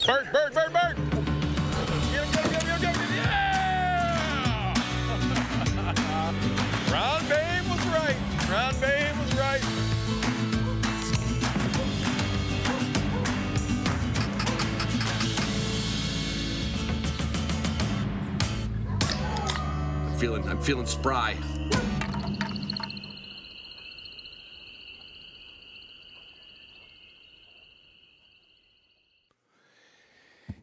Bird. Get him. Yeah! Ron Bain was right. I'm feeling spry.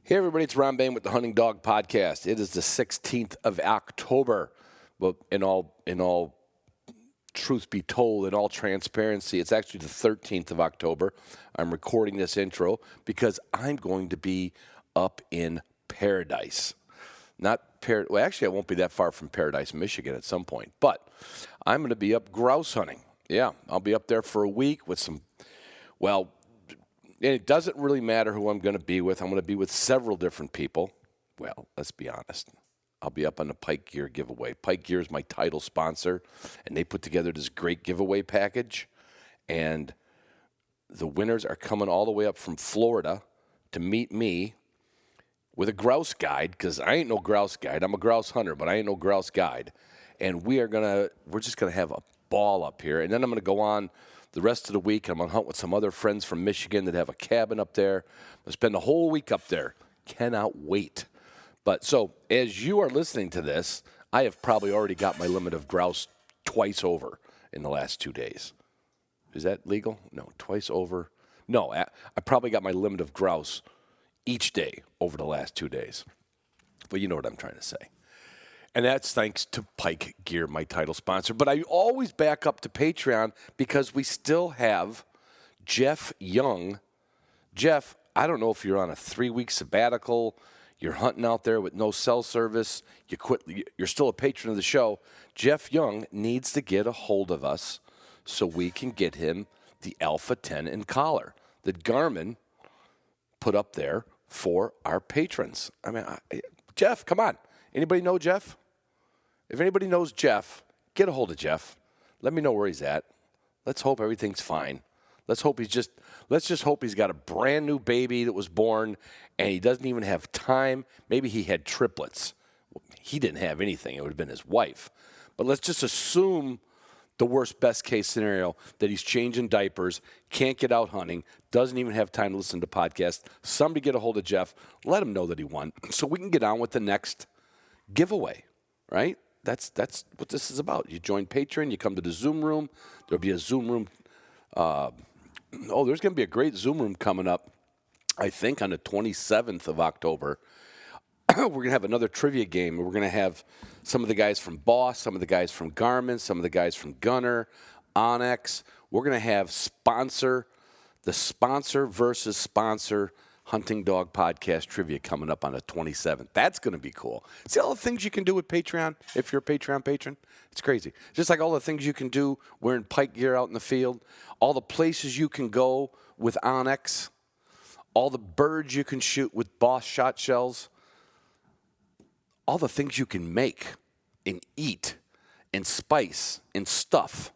Hey everybody, it's Ron Bain with the Hunting Dog Podcast. It is the 16th of October. Well, in all truth be told, in all transparency, it's actually the 13th of October. I'm recording this intro because I'm going to be up in Paradise. Well, actually, I won't be that far from Paradise, Michigan at some point. But I'm going to be up grouse hunting. Yeah, I'll be up there for a week with some, well, and it doesn't really matter who I'm going to be with. I'm going to be with several different people. Well, let's be honest. I'll be up on the Pike Gear giveaway. Pike Gear is my title sponsor, and they put together this great giveaway package. And the winners are coming all the way up from Florida to meet me with a grouse guide, because I ain't no grouse guide. I'm a grouse hunter, but I ain't no grouse guide. And we're just going to have a ball up here. And then I'm going to go on the rest of the week. I'm going to hunt with some other friends from Michigan that have a cabin up there. I'm going to spend the whole week up there. Cannot wait. But so as you are listening to this, I have probably already got my limit of grouse twice over in the last 2 days. Is that legal? No, twice over. No, I probably got my limit of grouse each day over the last 2 days. But you know what I'm trying to say. And that's thanks to Pike Gear, my title sponsor. But I always back up to Patreon because we still have Jeff Young. Jeff, I don't know if you're on a 3-week sabbatical, you're hunting out there with no cell service, you're still a patron of the show. Jeff Young needs to get a hold of us so we can get him the Alpha 10 and collar that Garmin put up there for our patrons. I mean, Jeff, come on. Anybody know Jeff? If anybody knows Jeff, get a hold of Jeff. Let me know where he's at. Let's hope everything's fine. Let's just hope he's got a brand new baby that was born and he doesn't even have time. Maybe he had triplets. He didn't have anything. It would have been his wife. But let's just assume the worst best case scenario, that he's changing diapers, can't get out hunting, doesn't even have time to listen to podcasts. Somebody get a hold of Jeff, let him know that he won, so we can get on with the next giveaway, right? That's what this is about. You join Patreon, you come to the Zoom room. There'll be a Zoom room. There's going to be a great Zoom room coming up, I think, on the 27th of October. We're going to have another trivia game. We're going to have some of the guys from Boss, some of the guys from Garmin, some of the guys from Gunner, Onyx. We're going to have the sponsor versus sponsor Hunting Dog Podcast trivia coming up on the 27th. That's going to be cool. See all the things you can do with Patreon if you're a Patreon patron? It's crazy. Just like all the things you can do wearing Pike Gear out in the field, all the places you can go with Onyx, all the birds you can shoot with Boss shot shells, all the things you can make and eat and spice and stuff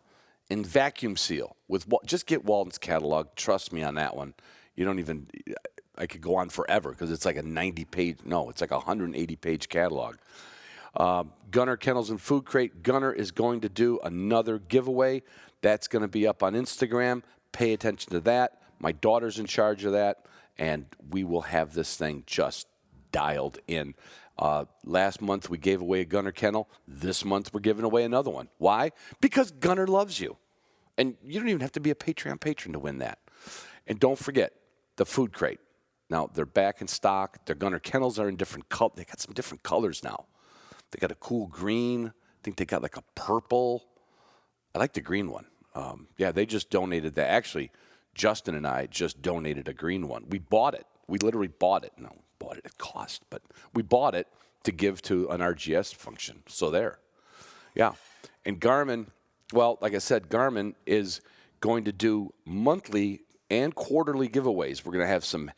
and vacuum seal with just get Walden's catalog. Trust me on that one. You don't even. I could go on forever because it's like a 90-page. No, it's like a 180-page catalog. Gunner Kennels and Food Crate. Gunner is going to do another giveaway. That's going to be up on Instagram. Pay attention to that. My daughter's in charge of that, and we will have this thing just dialed in. Last month we gave away a Gunner Kennel. This month we're giving away another one. Why? Because Gunner loves you. And you don't even have to be a Patreon patron to win that. And don't forget the Food Crate. Now, they're back in stock. Their Gunner Kennels are in different colors. They got some different colors now. They got a cool green. I think they got like a purple. I like the green one. They just donated that. Actually, Justin and I just donated a green one. We bought it. We literally bought it. No, bought it at cost, but we bought it to give to an RGS function. So there. Yeah. And Garmin, well, like I said, Garmin is going to do monthly and quarterly giveaways. We're going to have some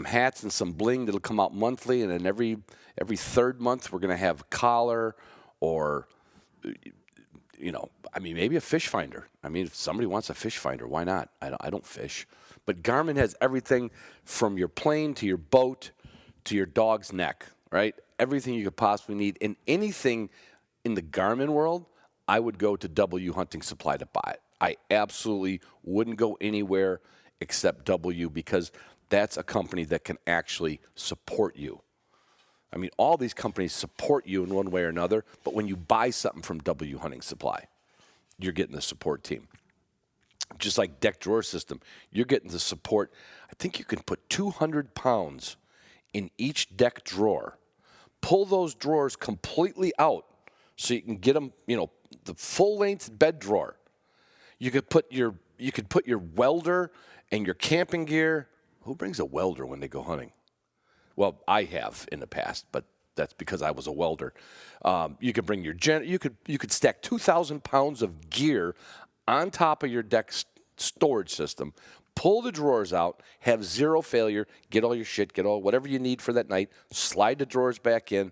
hats and some bling that'll come out monthly, and then every third month we're going to have a collar or maybe a fish finder. I mean, if somebody wants a fish finder, why not? I don't fish. But Garmin has everything from your plane to your boat to your dog's neck, right? Everything you could possibly need. And anything in the Garmin world, I would go to W Hunting Supply to buy it. I absolutely wouldn't go anywhere except W because that's a company that can actually support you. I mean, all these companies support you in one way or another, but when you buy something from W Hunting Supply, you're getting the support team. Just like deck drawer system, you're getting the support. I think you can put 200 pounds in each deck drawer. Pull those drawers completely out so you can get them, the full-length bed drawer. You could put your welder and your camping gear. Who brings a welder when they go hunting? Well, I have in the past, but that's because I was a welder. You could bring your you could stack 2,000 pounds of gear on top of your deck storage system. Pull the drawers out, have zero failure, get all your shit, get all whatever you need for that night, slide the drawers back in.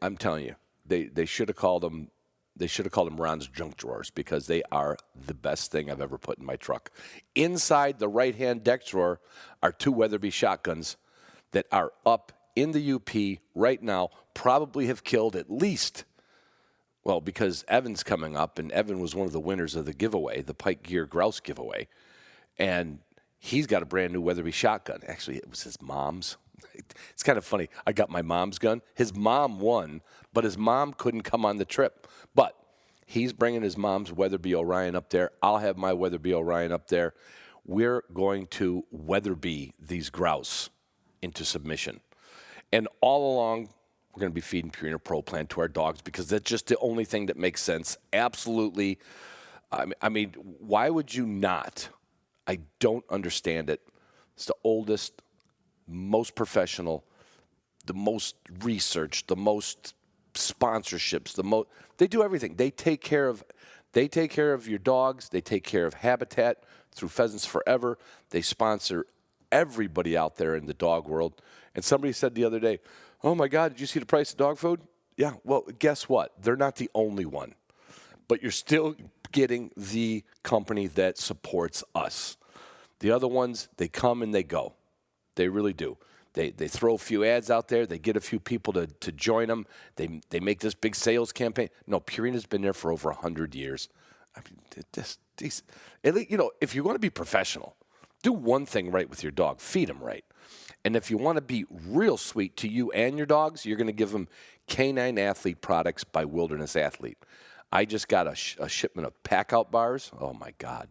I'm telling you, they should have called them. They should have called them Ron's junk drawers because they are the best thing I've ever put in my truck. Inside the right-hand deck drawer are 2 Weatherby shotguns that are up in the UP right now, probably have killed at least, well, because Evan's coming up, and Evan was one of the winners of the giveaway, the Pike Gear Grouse giveaway, and he's got a brand-new Weatherby shotgun. Actually, it was his mom's. It's kind of funny. I got my mom's gun. His mom won, but his mom couldn't come on the trip. But he's bringing his mom's Weatherby Orion up there. I'll have my Weatherby Orion up there. We're going to Weatherby these grouse into submission. And all along, we're going to be feeding Purina Pro Plan to our dogs because that's just the only thing that makes sense. Absolutely. I mean, why would you not? I don't understand it. It's the oldest, most professional, the most research, the most sponsorships, they do everything. They take care of your dogs, they take care of habitat through Pheasants Forever. They sponsor everybody out there in the dog world. And somebody said the other day, "Oh my God, did you see the price of dog food?" Yeah, well, guess what? They're not the only one. But you're still getting the company that supports us. The other ones, they come and they go. They really do. They throw a few ads out there. They get a few people to join them. They make this big sales campaign. No, Purina's been there for over 100 years. I mean, if you want to be professional, do one thing right with your dog. Feed them right. And if you want to be real sweet to you and your dogs, you're going to give them Canine Athlete products by Wilderness Athlete. I just got a shipment of pack-out bars. Oh, my God.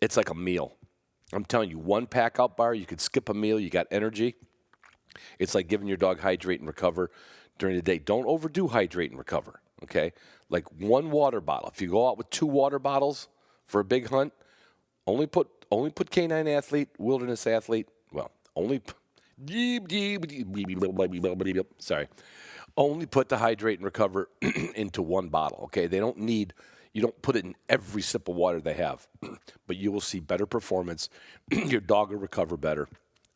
It's like a meal. I'm telling you, one pack-out bar, you could skip a meal, you got energy. It's like giving your dog hydrate and recover during the day. Don't overdo hydrate and recover, okay? Like one water bottle. If you go out with 2 water bottles for a big hunt, only put Canine Athlete, Wilderness Athlete. Well, only put the hydrate and recover into one bottle, okay? You don't put it in every sip of water they have, but you will see better performance. Your dog will recover better.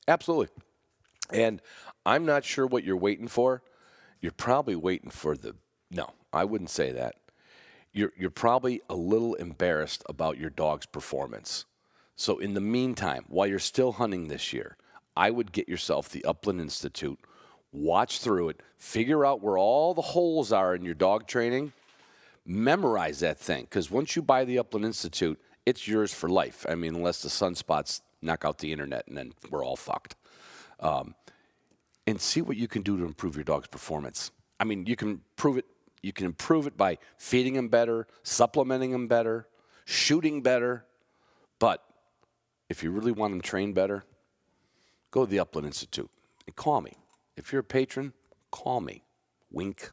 Absolutely. And I'm not sure what you're waiting for. You're probably waiting for no, I wouldn't say that. You're probably a little embarrassed about your dog's performance. So in the meantime, while you're still hunting this year, I would get yourself the Upland Institute, watch through it, figure out where all the holes are in your dog training, memorize that thing. Because once you buy the Upland Institute, it's yours for life. I mean, unless the sunspots knock out the internet, and then we're all fucked. And see what you can do to improve your dog's performance. I mean, you can improve it. You can improve it by feeding him better, supplementing him better, shooting better. But if you really want him trained better, go to the Upland Institute and call me. If you're a patron, call me. Wink,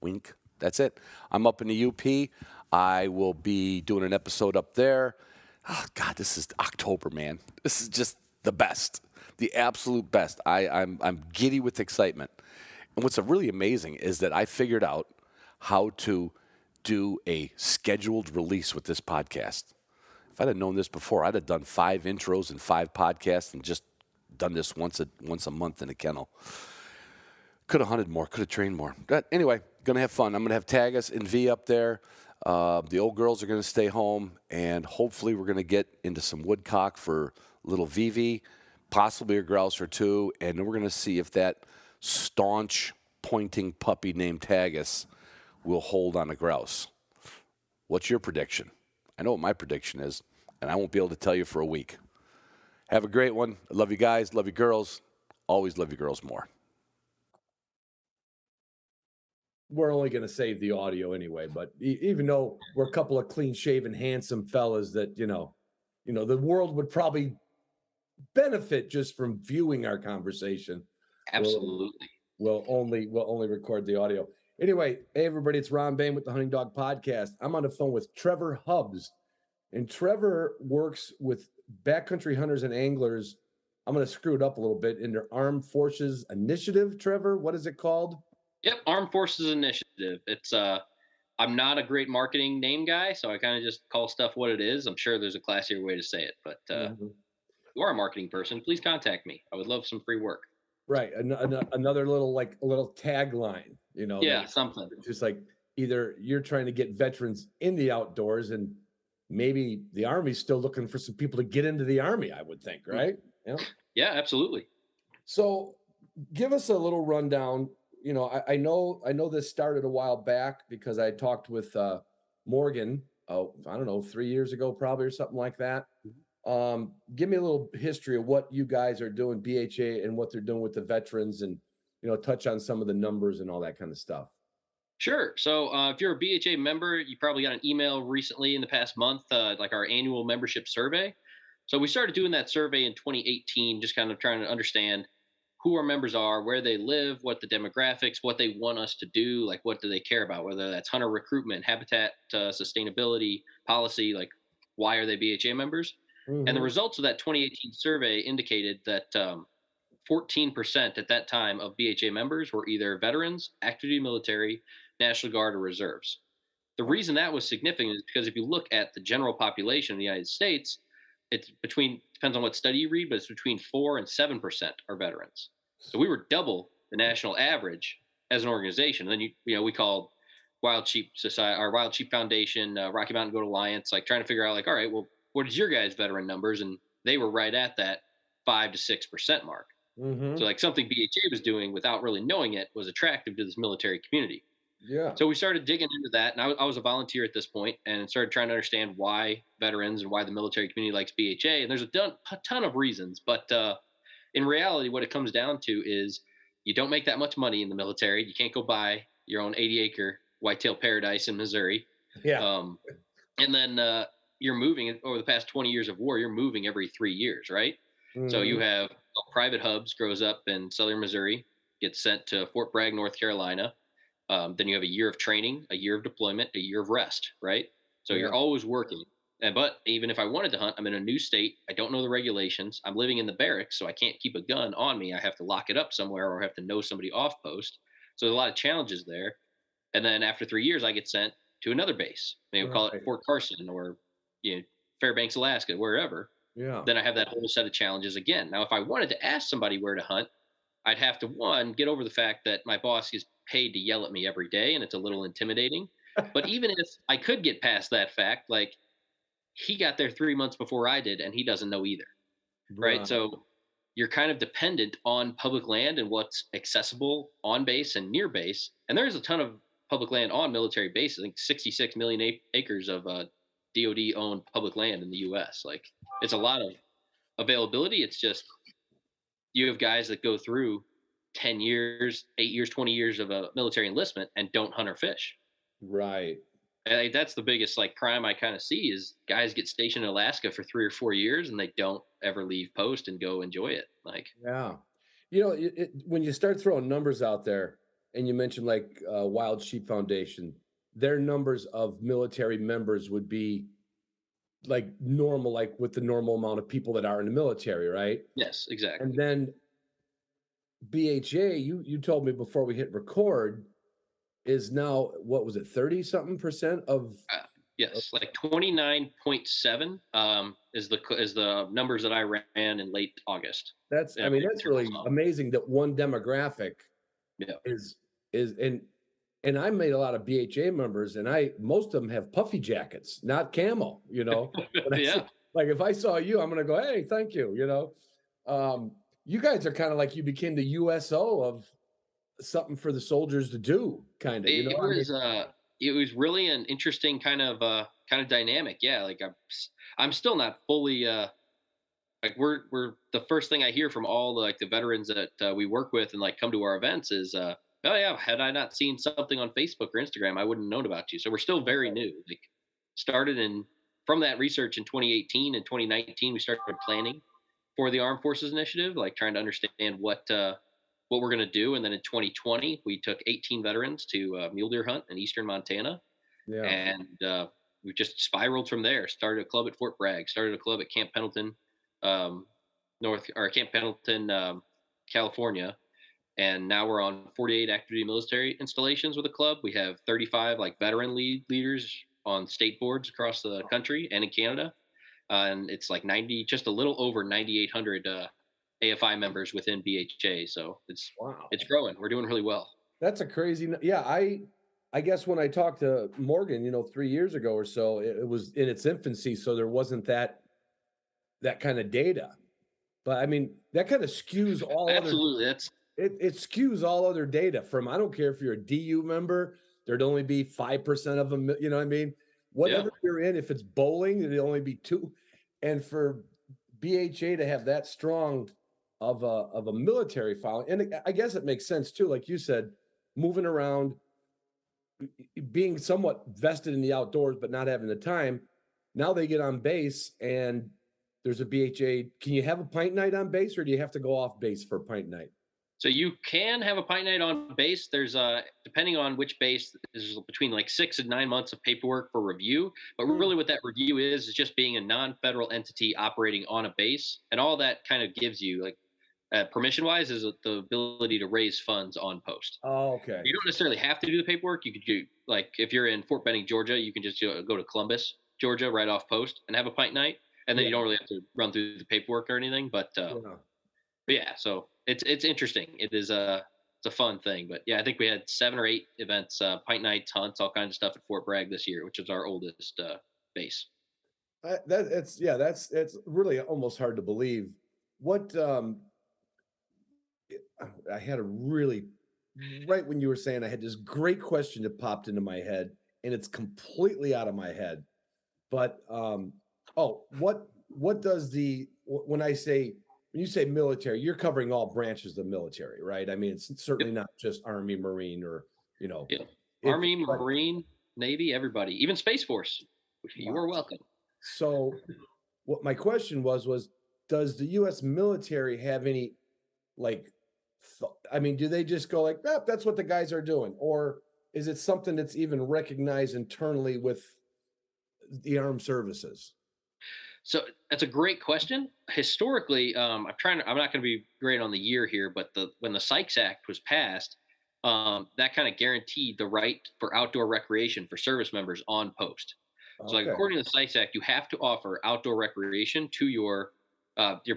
wink. That's it. I'm up in the UP. I will be doing an episode up there. Oh, God, this is October, man. This is just the best. The absolute best. I'm giddy with excitement. And what's really amazing is that I figured out how to do a scheduled release with this podcast. If I'd have known this before, I'd have done 5 intros and 5 podcasts and just done this once a month in a kennel. Could have hunted more. Could have trained more. But anyway, going to have fun. I'm going to have Tagus and V up there. The old girls are going to stay home, and hopefully we're going to get into some woodcock for little Vivi, possibly a grouse or two, and then we're going to see if that staunch pointing puppy named Tagus will hold on a grouse. What's your prediction? I know what my prediction is, and I won't be able to tell you for a week. Have a great one. I love you guys. Love you girls. Always love you girls more. We're only going to save the audio anyway, but even though we're a couple of clean-shaven, handsome fellas that, the world would probably benefit just from viewing our conversation. Absolutely. We'll only record the audio. Anyway, hey, everybody, it's Ron Bain with the Hunting Dog Podcast. I'm on the phone with Trevor Hubbs, and Trevor works with backcountry hunters and anglers. I'm going to screw it up a little bit in their Armed Forces Initiative. Trevor, what is it called? Yep, Armed Forces Initiative. It's I'm not a great marketing name guy, so I kind of just call stuff what it is. I'm sure there's a classier way to say it, but if you are a marketing person, please contact me. I would love some free work. Right, another little tagline, Yeah, something. Just like either you're trying to get veterans in the outdoors, and maybe the Army's still looking for some people to get into the Army, I would think, right? Yeah, absolutely. So give us a little rundown. I know this started a while back because I talked with Morgan, I don't know, 3 years ago, probably, or something like that. Give me a little history of what you guys are doing, BHA, and what they're doing with the veterans, and, touch on some of the numbers and all that kind of stuff. Sure. So if you're a BHA member, you probably got an email recently in the past month, like our annual membership survey. So we started doing that survey in 2018, just kind of trying to understand who our members are, where they live, what the demographics, what they want us to do, like what do they care about, whether that's hunter recruitment, habitat, sustainability, policy, like why are they BHA members? And the results of that 2018 survey indicated that 14% at that time of BHA members were either veterans, active duty military, National Guard, or reserves. The reason that was significant is because if you look at the general population of the United States, it's depends on what study you read, but it's between 4 and 7% are veterans. So we were double the national average as an organization. And then we called Wild Sheep Society, our Wild Sheep Foundation, Rocky Mountain Goat Alliance, like trying to figure out, like, all right, well, what is your guys' veteran numbers? And they were right at that 5 to 6% mark. So like something BHA was doing without really knowing it was attractive to this military community. Yeah. So we started digging into that, and I was a volunteer at this point, and started trying to understand why veterans and why the military community likes BHA. And there's a ton of reasons, but in reality, what it comes down to is you don't make that much money in the military. You can't go buy your own 80-acre whitetail paradise in Missouri. Yeah. And then you're moving over the past 20 years of war. You're moving every 3 years, right? So you have Private Hubbs grows up in southern Missouri, gets sent to Fort Bragg, North Carolina. Then you have a year of training, a year of deployment, a year of rest, right? So you're always working. But even if I wanted to hunt, I'm in a new state. I don't know the regulations. I'm living in the barracks, so I can't keep a gun on me. I have to lock it up somewhere, or have to know somebody off post. So there's a lot of challenges there. And then after 3 years, I get sent to another base. Maybe we'll call it Fort Carson, or Fairbanks, Alaska, wherever. Yeah. Then I have that whole set of challenges again. Now, if I wanted to ask somebody where to hunt, I'd have to, one, get over the fact that my boss is paid to yell at me every day, and it's a little intimidating. But even if I could get past that fact, like, he got there 3 months before I did, and he doesn't know either. Right? So you're kind of dependent on public land and what's accessible on base and near base. And there's a ton of public land on military bases. I think 66 million acres of DOD-owned public land in the U.S. Like, it's a lot of availability. It's just you have guys that go through 10 years, 8 years, 20 years of a military enlistment and don't hunt or fish. Right. And that's the biggest crime I kind of see is guys get stationed in Alaska for 3 or 4 years and they don't ever leave post and go enjoy it. Yeah. When you start throwing numbers out there, and you mentioned Wild Sheep Foundation, their numbers of military members would be like normal, like with the normal amount of people that are in the military, right? Yes, exactly. And then BHA, you told me before we hit record, is now, what was it, 30-something% of? Yes, like 29.7 is the numbers that I ran in late August. That's really amazing that one demographic is, and And I made a lot of BHA members, and most of them have puffy jackets, not camo, Yeah. Like if I saw you, I'm going to go, hey, thank you, you guys are kind of like you became the USO of something for the soldiers to do, kind of, It was really an interesting kind of dynamic. Yeah, like I'm still not fully like we're the first thing I hear from all the veterans that we work with and like come to our events is oh yeah, had I not seen something on Facebook or Instagram, I wouldn't have known about you. So we're still very new. Like started in from that research in 2018 and 2019, we started planning for the Armed Forces Initiative, like trying to understand what we're going to do. And then in 2020, we took 18 veterans to mule deer hunt in eastern Montana, Yeah. and we just spiraled from there. Started a club at Fort Bragg, started a club at Camp Pendleton, um, Camp Pendleton, California, and now we're on 48 active duty military installations with the club. We have 35 like veteran leaders on state boards across the country and in Canada, and it's like 90, just a little over 9,800 AFI members within BHA. So Wow. it's growing. We're doing really well. That's a crazy. Yeah, I guess when I talked to Morgan, 3 years ago or so, it was in its infancy, so there wasn't that kind of data. But I mean, that kind of skews all Absolutely. it skews all other data from, I don't care if you're a DU member, there'd only be 5% of them, you know what I mean? Whatever you're in, if it's bowling, it'd only be 2. And for BHA to have that strong of a military following, and I guess it makes sense too, like you said, moving around, being somewhat vested in the outdoors, but not having the time. Now they get on base and there's a BHA. Can you have a pint night on base, or do you have to go off base for a pint night? So you can have a pint night on base. There's depending on which base, there's between like 6 and 9 months of paperwork for review. But really what that review is just being a non-federal entity operating on a base. And all that kind of gives you like permission wise is the ability to raise funds on post. Oh, okay. You don't necessarily have to do the paperwork. You could do like if you're in Fort Benning, Georgia, you can just go to Columbus, Georgia, right off post and have a pint night. And then you don't really have to run through the paperwork or anything. But yeah, so it's interesting. It's a fun thing. But yeah, I think we had 7 or 8 events, pint nights, hunts, all kinds of stuff at Fort Bragg this year, which is our oldest base. It's really almost hard to believe. What I had a really, right when you were saying, I had this great question that popped into my head, and it's completely out of my head. But what does when you say military, you're covering all branches of the military, right? I mean, it's certainly not just Army, Marine, or Army, Marine, Navy, everybody, even Space Force. You are welcome. So, what my question was, does the U.S. military have any, like, do they just go like, that's what the guys are doing, or is it something that's even recognized internally with the armed services? So that's a great question. Historically, I'm not going to be great on the year here, but when the Sykes Act was passed, that kind of guaranteed the right for outdoor recreation for service members on post. So, like according to the Sykes Act, you have to offer outdoor recreation to your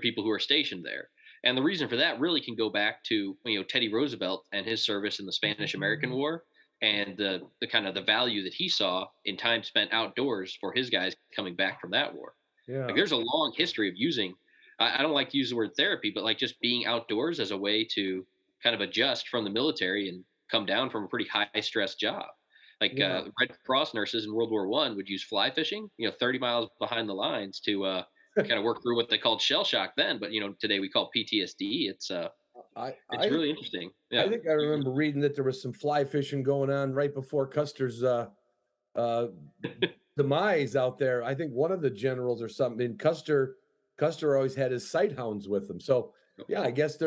people who are stationed there. And the reason for that really can go back to Teddy Roosevelt and his service in the Spanish-American War, and the kind of the value that he saw in time spent outdoors for his guys coming back from that war. Yeah. Like there's a long history of using, I don't like to use the word therapy, but like just being outdoors as a way to kind of adjust from the military and come down from a pretty high stress job. Like Red Cross nurses in World War I would use fly fishing, 30 miles behind the lines to kind of work through what they called shell shock then. But, today we call PTSD. It's really interesting. Yeah. I think I remember reading that there was some fly fishing going on right before Custer's demise out there. I think one of the generals or something, and Custer always had his sight hounds with him. So yeah, I guess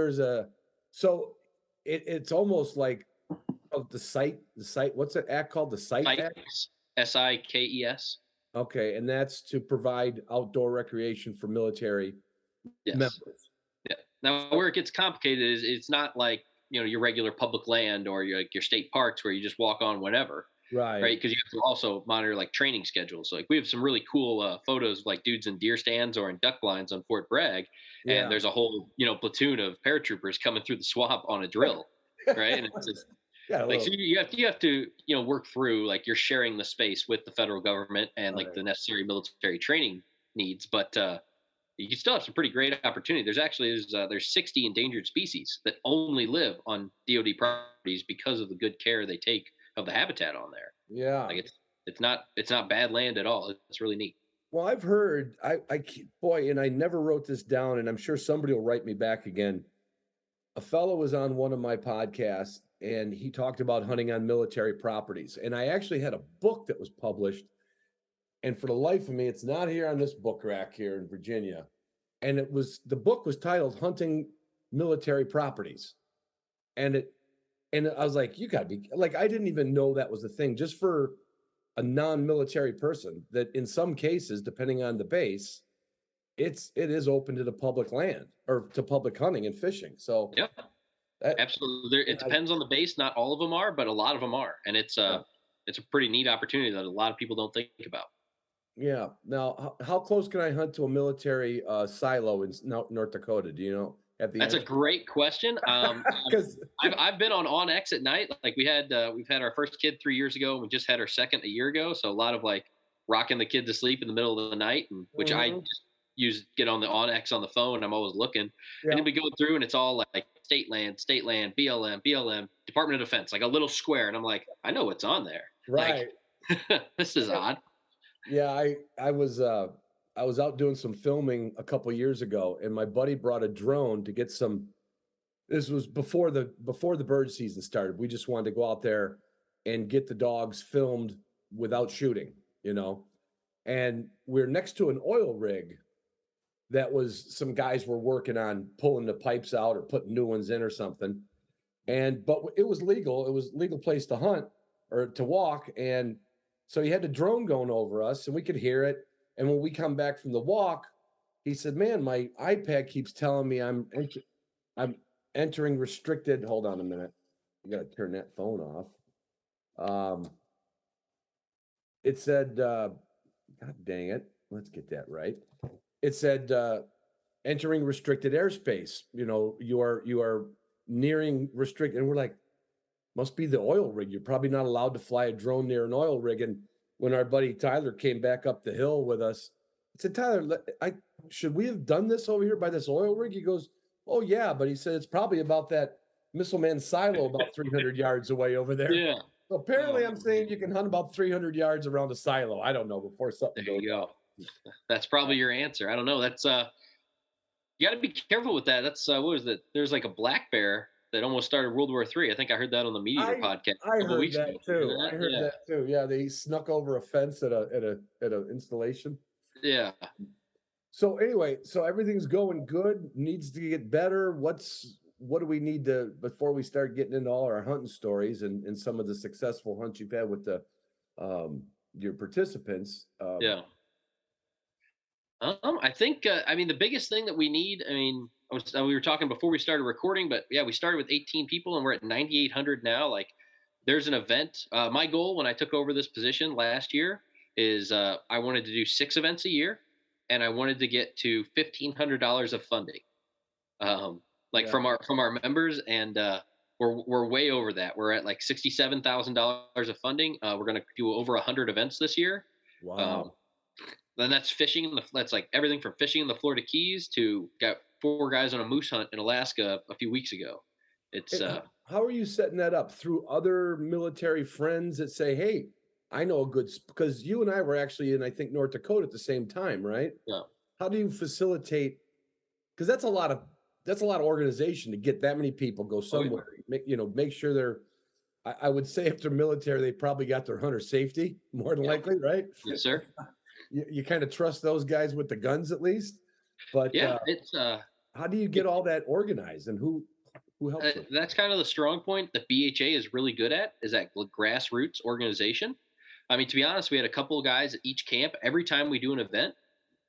it's almost like the site, what's that act called? The Site Act? SIKES. Okay. And that's to provide outdoor recreation for military members. Yeah. Now where it gets complicated is it's not like, your regular public land or your state parks where you just walk on whatever. Right. Because you have to also monitor like training schedules. So, like we have some really cool photos of like dudes in deer stands or in duck blinds on Fort Bragg. Yeah. And there's a whole, platoon of paratroopers coming through the swamp on a drill. Right. And Yeah, Like, so you have to work through, like, you're sharing the space with the federal government and, like, right. the necessary military training needs, but you can still have some pretty great opportunity. There's 60 endangered species that only live on DoD properties because of the good care they take of the habitat on there. Yeah. Like, it's not bad land at all. It's really neat. Well, I've heard, boy, and I never wrote this down, and I'm sure somebody will write me back again. A fellow was on one of my podcasts, and he talked about hunting on military properties. And I actually had a book that was published, and for the life of me, it's not here on this book rack here in Virginia. And the book was titled "Hunting Military Properties," and I was like, you got to be like, I didn't even know that was a thing. Just for a non-military person, that in some cases, depending on the base, it is open to the public land or to public hunting and fishing. So Yep, that, absolutely. It I, depends on the base. Not all of them are, but a lot of them are, and it's yeah. it's a pretty neat opportunity that a lot of people don't think about. Yeah. Now, how close can I hunt to a military silo in North Dakota? Do you know at the That's a answer? great question. Because I've been on Onyx at night. Like, we've had our first kid 3 years ago, and we just had our second a year ago. So a lot of, like, rocking the kid to sleep in the middle of the night, and which I just get on the Onyx on the phone. I'm always looking, and yeah, then we go through, and it's all like state land, BLM, Department of Defense, like a little square, and I'm like, I know what's on there. Like, right. this is odd. Yeah, I was out doing some filming a couple years ago, and my buddy brought a drone to get some. This was before the bird season started. We just wanted to go out there and get the dogs filmed without shooting, you know. And we're next to an oil rig that was some guys were working on pulling the pipes out or putting new ones in or something. But it was legal. It was legal place to hunt or to walk, and so he had the drone going over us, and we could hear it. And when we come back from the walk, he said, "Man, my iPad keeps telling me I'm entering restricted." Hold on a minute. I got to turn that phone off. It said, "God dang it, let's get that right." It said, "Entering restricted airspace. You know, you are nearing restricted." And we're like, "Must be the oil rig. You're probably not allowed to fly a drone near an oil rig." And when our buddy Tyler came back up the hill with us, I said, "Tyler, should we have done this over here by this oil rig?" He goes, "Oh yeah," but he said it's probably about that missile man silo about 300 yards away over there. Yeah. So apparently, I'm saying you can hunt about 300 yards around a silo. I don't know before something There goes you off. go. That's probably your answer. I don't know. That's you got to be careful with that. That's what was it? There's like a black bear that almost started World War III. I think I heard that on the Meat Eater podcast I a couple heard weeks ago. that too. I heard Yeah, that too. Yeah, they snuck over a fence at a installation. yeah. So anyway, so everything's going good. Needs to get better. What do we need to before we start getting into all our hunting stories and some of the successful hunts you've had with the your participants? Yeah. I think I mean the biggest thing that we need. I mean, we were talking before we started recording, but yeah, we started with 18 people and we're at 9,800 now. Like, there's an event. My goal when I took over this position last year is I wanted to do 6 events a year, and I wanted to get to $1,500 of funding, like Yeah. from our members, and we're way over that. We're at like $67,000 of funding. We're going to do over 100 events this year. Um, Wow. then that's fishing that's like everything from fishing in the Florida Keys to got 4 guys on a moose hunt in Alaska a few weeks ago. It's How are you setting that up through other military friends that say, "Hey, I know a good," because you and I were actually in, I think, North Dakota at the same time, right? yeah, How do you facilitate? Because that's a lot of organization to get that many people go oh, yeah. somewhere. Make sure they're. I would say if they're military, they probably got their hunter safety more than Yeah. likely, right? Yes, sir. You kind of trust those guys with the guns at least. But Yeah, it's how do you get all that organized, and who helps with? that's kind of the strong point that BHA is really good at, is that grassroots organization. I mean, to be honest, we had a couple of guys at each camp. Every time we do an event,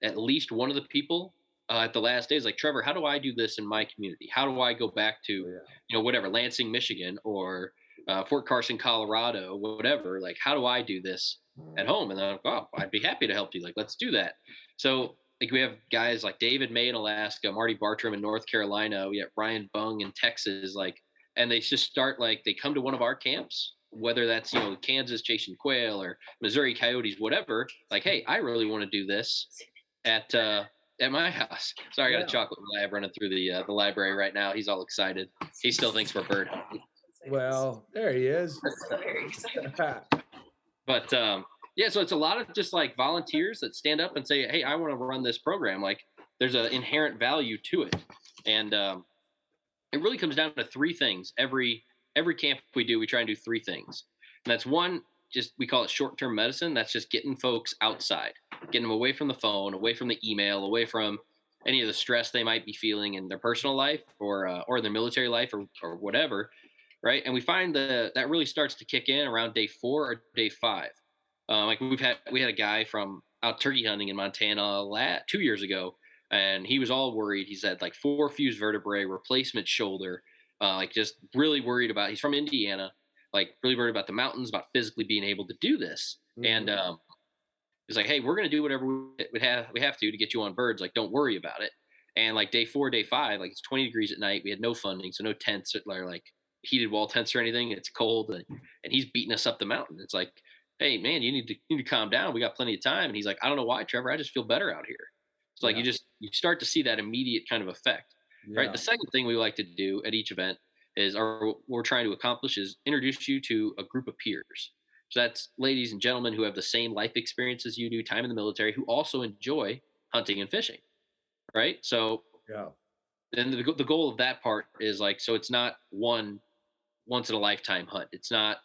at least one of the people at the last day is like, Trevor, how do I do this in my community? How do I go back to, Oh, yeah. whatever, Lansing, Michigan, or Fort Carson, Colorado, whatever? Like, how do I do this at home? And I'm like, oh, I'd be happy to help you. Like, let's do that. So, like, we have guys like David May in Alaska, Marty Bartram in North Carolina. We have Ryan Bung in Texas. Like, and they just start like they come to one of our camps, whether that's Kansas chasing quail or Missouri coyotes, whatever. Like, hey, I really want to do this at my house. Sorry, I got a Yeah. chocolate lab running through the library right now. He's all excited. He still thinks we're bird hunting. Well, there he is. But yeah, so it's a lot of just like volunteers that stand up and say, "Hey, I want to run this program." Like, there's an inherent value to it, and it really comes down to three things. Every camp we do, we try and do three things, and that's one. Just we call it short-term medicine. That's just getting folks outside, getting them away from the phone, away from the email, away from any of the stress they might be feeling in their personal life or their military life or whatever, right? And we find that really starts to kick in around day 4 or day 5. Like we had a guy from out turkey hunting in Montana 2 years ago, and he was all worried. He's had like 4 fused vertebrae, replacement shoulder, like just really worried about. He's from Indiana, like really worried about the mountains, about physically being able to do this. And he's like, "Hey, we're gonna do whatever we have to get you on birds. Like, don't worry about it." And like day 4, day 5, like it's 20 degrees at night. We had no funding, so no tents or like heated wall tents or anything. It's cold, and he's beating us up the mountain. It's like, "Hey, man, you need to calm down. We got plenty of time." And he's like, "I don't know why, Trevor. I just feel better out here." It's like Yeah. you start to see that immediate kind of effect, right? Yeah. The second thing we like to do at each event is, or what we're trying to accomplish, is introduce you to a group of peers. So that's ladies and gentlemen who have the same life experience as you do, time in the military, who also enjoy hunting and fishing, right? So Yeah. then the goal of that part is like, so it's not one once in a lifetime hunt. It's not,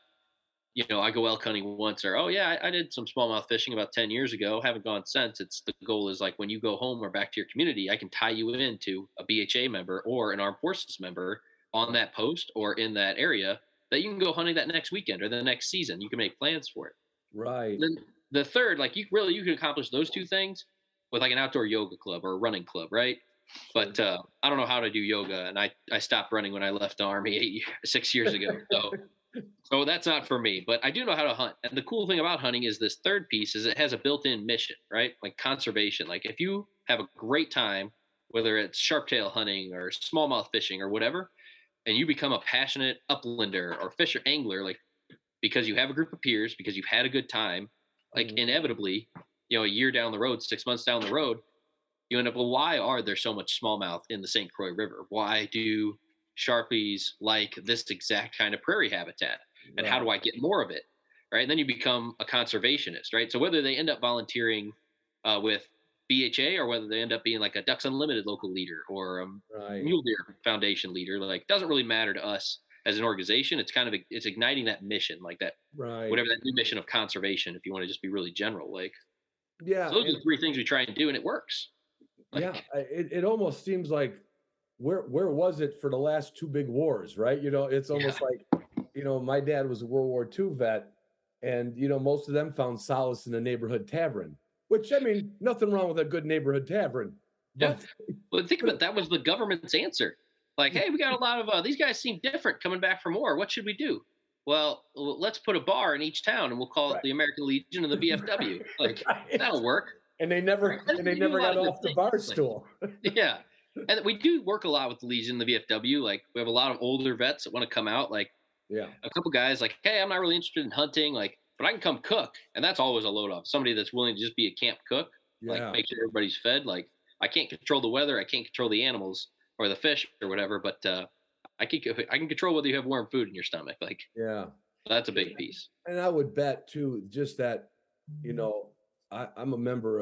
I go elk hunting once, or, oh yeah, I did some smallmouth fishing about 10 years ago, haven't gone since. It's the goal is like when you go home or back to your community, I can tie you into a BHA member or an armed forces member on that post or in that area that you can go hunting that next weekend or the next season. You can make plans for it. Right. And then the third, like you can accomplish those two things with like an outdoor yoga club or a running club, right? But I don't know how to do yoga, and I stopped running when I left the army 6 years ago. So that's not for me. But I do know how to hunt, and the cool thing about hunting is this third piece is it has a built-in mission, right? Like conservation. Like if you have a great time, whether it's sharptail hunting or smallmouth fishing or whatever, and you become a passionate uplander or fisher angler, like because you have a group of peers, because you've had a good time, like inevitably, a year down the road, 6 months down the road, you end up, well, why are there so much smallmouth in the St. Croix River? Why do Sharpies like this exact kind of prairie habitat? And how do I get more of it? Right. And then you become a conservationist, right? So whether they end up volunteering with BHA or whether they end up being like a Ducks Unlimited local leader or a Mule Deer Foundation leader, like doesn't really matter to us as an organization. It's kind of it's igniting that mission, like that, whatever that new mission of conservation, if you want to just be really general, like. Yeah. So those are the three things we try and do, and it works. Yeah. It almost seems like where was it for the last 2 big wars, right? It's almost like, my dad was a World War II vet, and most of them found solace in the neighborhood tavern. Which, I mean, nothing wrong with a good neighborhood tavern. Yeah. Well, think about it, that was the government's answer. Like, hey, we got a lot of these guys seem different coming back from war. What should we do? Well, let's put a bar in each town, and we'll call it the American Legion and the VFW. Like that'll work. And they never got off the bar stool. Yeah. And we do work a lot with the Legion, the VFW. Like we have a lot of older vets that want to come out. Like a couple guys like, hey, I'm not really interested in hunting, like, but I can come cook. And that's always a load off. Somebody that's willing to just be a camp cook, like make sure everybody's fed. Like I can't control the weather, I can't control the animals or the fish or whatever, but I can control whether you have warm food in your stomach. Like that's a big piece. And I would bet too, just that, I'm a member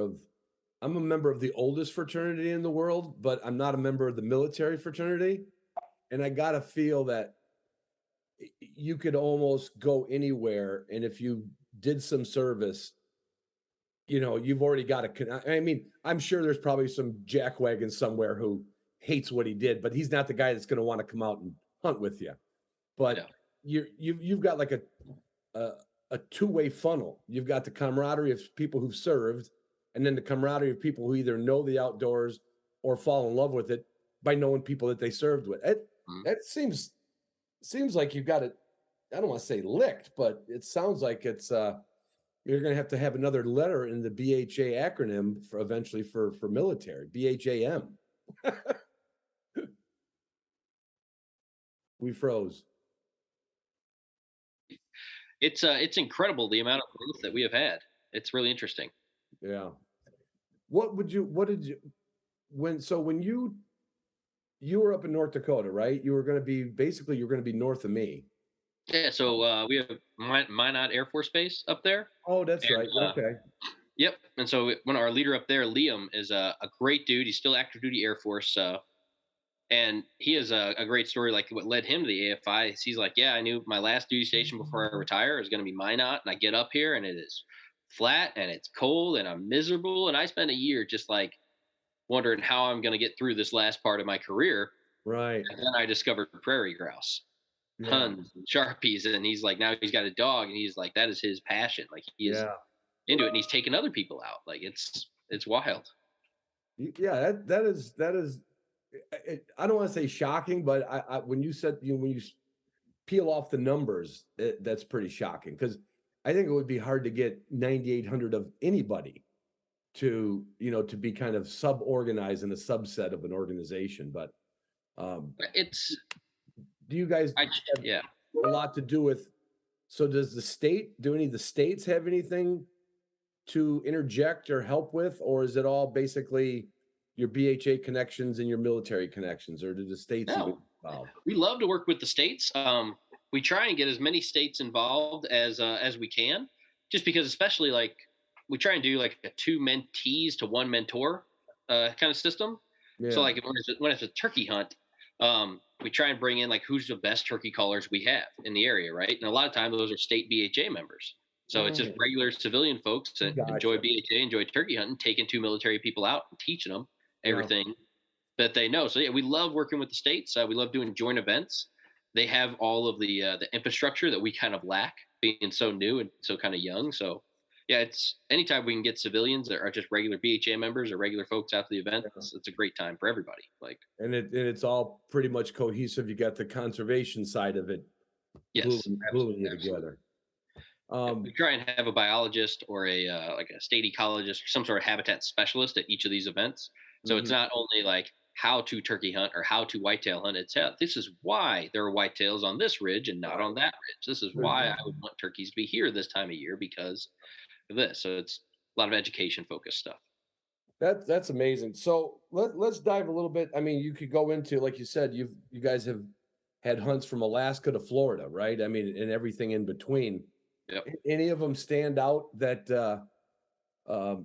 of the oldest fraternity in the world, but I'm not a member of the military fraternity. And I got to feel that you could almost go anywhere. And if you did some service, you've already got I mean, I'm sure there's probably some jackwagon somewhere who hates what he did, but he's not the guy that's going to want to come out and hunt with you. But you've got like a two-way funnel. You've got the camaraderie of people who've served, and then the camaraderie of people who either know the outdoors or fall in love with it by knowing people that they served with. That seems like you've got it. I don't want to say licked, but it sounds like it's you're going to have another letter in the BHA acronym for eventually for military, BHAM. We froze. It's incredible the amount of growth that we have had. It's really interesting. Yeah. What did you when you were up in North Dakota, right? You were going to be basically you're going to be north of me. Yeah, so we have Minot Air Force Base up there. Oh, that's And, right. Okay. Yep. And so when our leader up there, Liam, is a great dude. He's still active duty Air Force. And he has a great story. Like what led him to the AFI is he's like, yeah, I knew my last duty station before I retire is going to be Minot. And I get up here and it is flat and it's cold and I'm miserable. And I spent a year just like wondering how I'm going to get through this last part of my career. Right. And then I discovered prairie grouse, Yeah. tons, and sharpies. And he's like, now he's got a dog and he's like, that is his passion. Like he is Yeah. into it and he's taking other people out. Like it's wild. Yeah, that is I don't want to say shocking, but I when you said when you peel off the numbers, that's pretty shocking because I think it would be hard to get 9,800 of anybody to to be kind of sub-organized in a subset of an organization. But It's do you guys have yeah. a lot to do with? So does do any of the states have anything to interject or help with, or is it all basically your BHA connections and your military connections, or do the states even involved? We love to work with the states. We try and get as many states involved as we can, just because, especially like we try and do like a 2 mentees to 1 mentor kind of system. Yeah. So like when it's a turkey hunt, we try and bring in like who's the best turkey callers we have in the area, right? And a lot of times those are state BHA members. So it's just regular civilian folks that enjoy BHA, enjoy turkey hunting, taking 2 military people out and teaching them everything that they know. So yeah, we love working with the states. We love doing joint events. They have all of the infrastructure that we kind of lack, being so new and so kind of young. So yeah, it's anytime we can get civilians that are just regular BHA members or regular folks out to the event, it's a great time for everybody. Like, and it's all pretty much cohesive. You got the conservation side of it, yes, gluing you together. We try and have a biologist or a like a state ecologist or some sort of habitat specialist at each of these events. So it's not only like how to turkey hunt or how to whitetail hunt. It's this is why there are whitetails on this ridge and not on that ridge. This is why I would want turkeys to be here this time of year because of this. So it's a lot of education focused stuff. That's amazing. So let's dive a little bit. I mean, you could go into, like you said, you guys have had hunts from Alaska to Florida, right? I mean, and everything in between. Yep. Any of them stand out that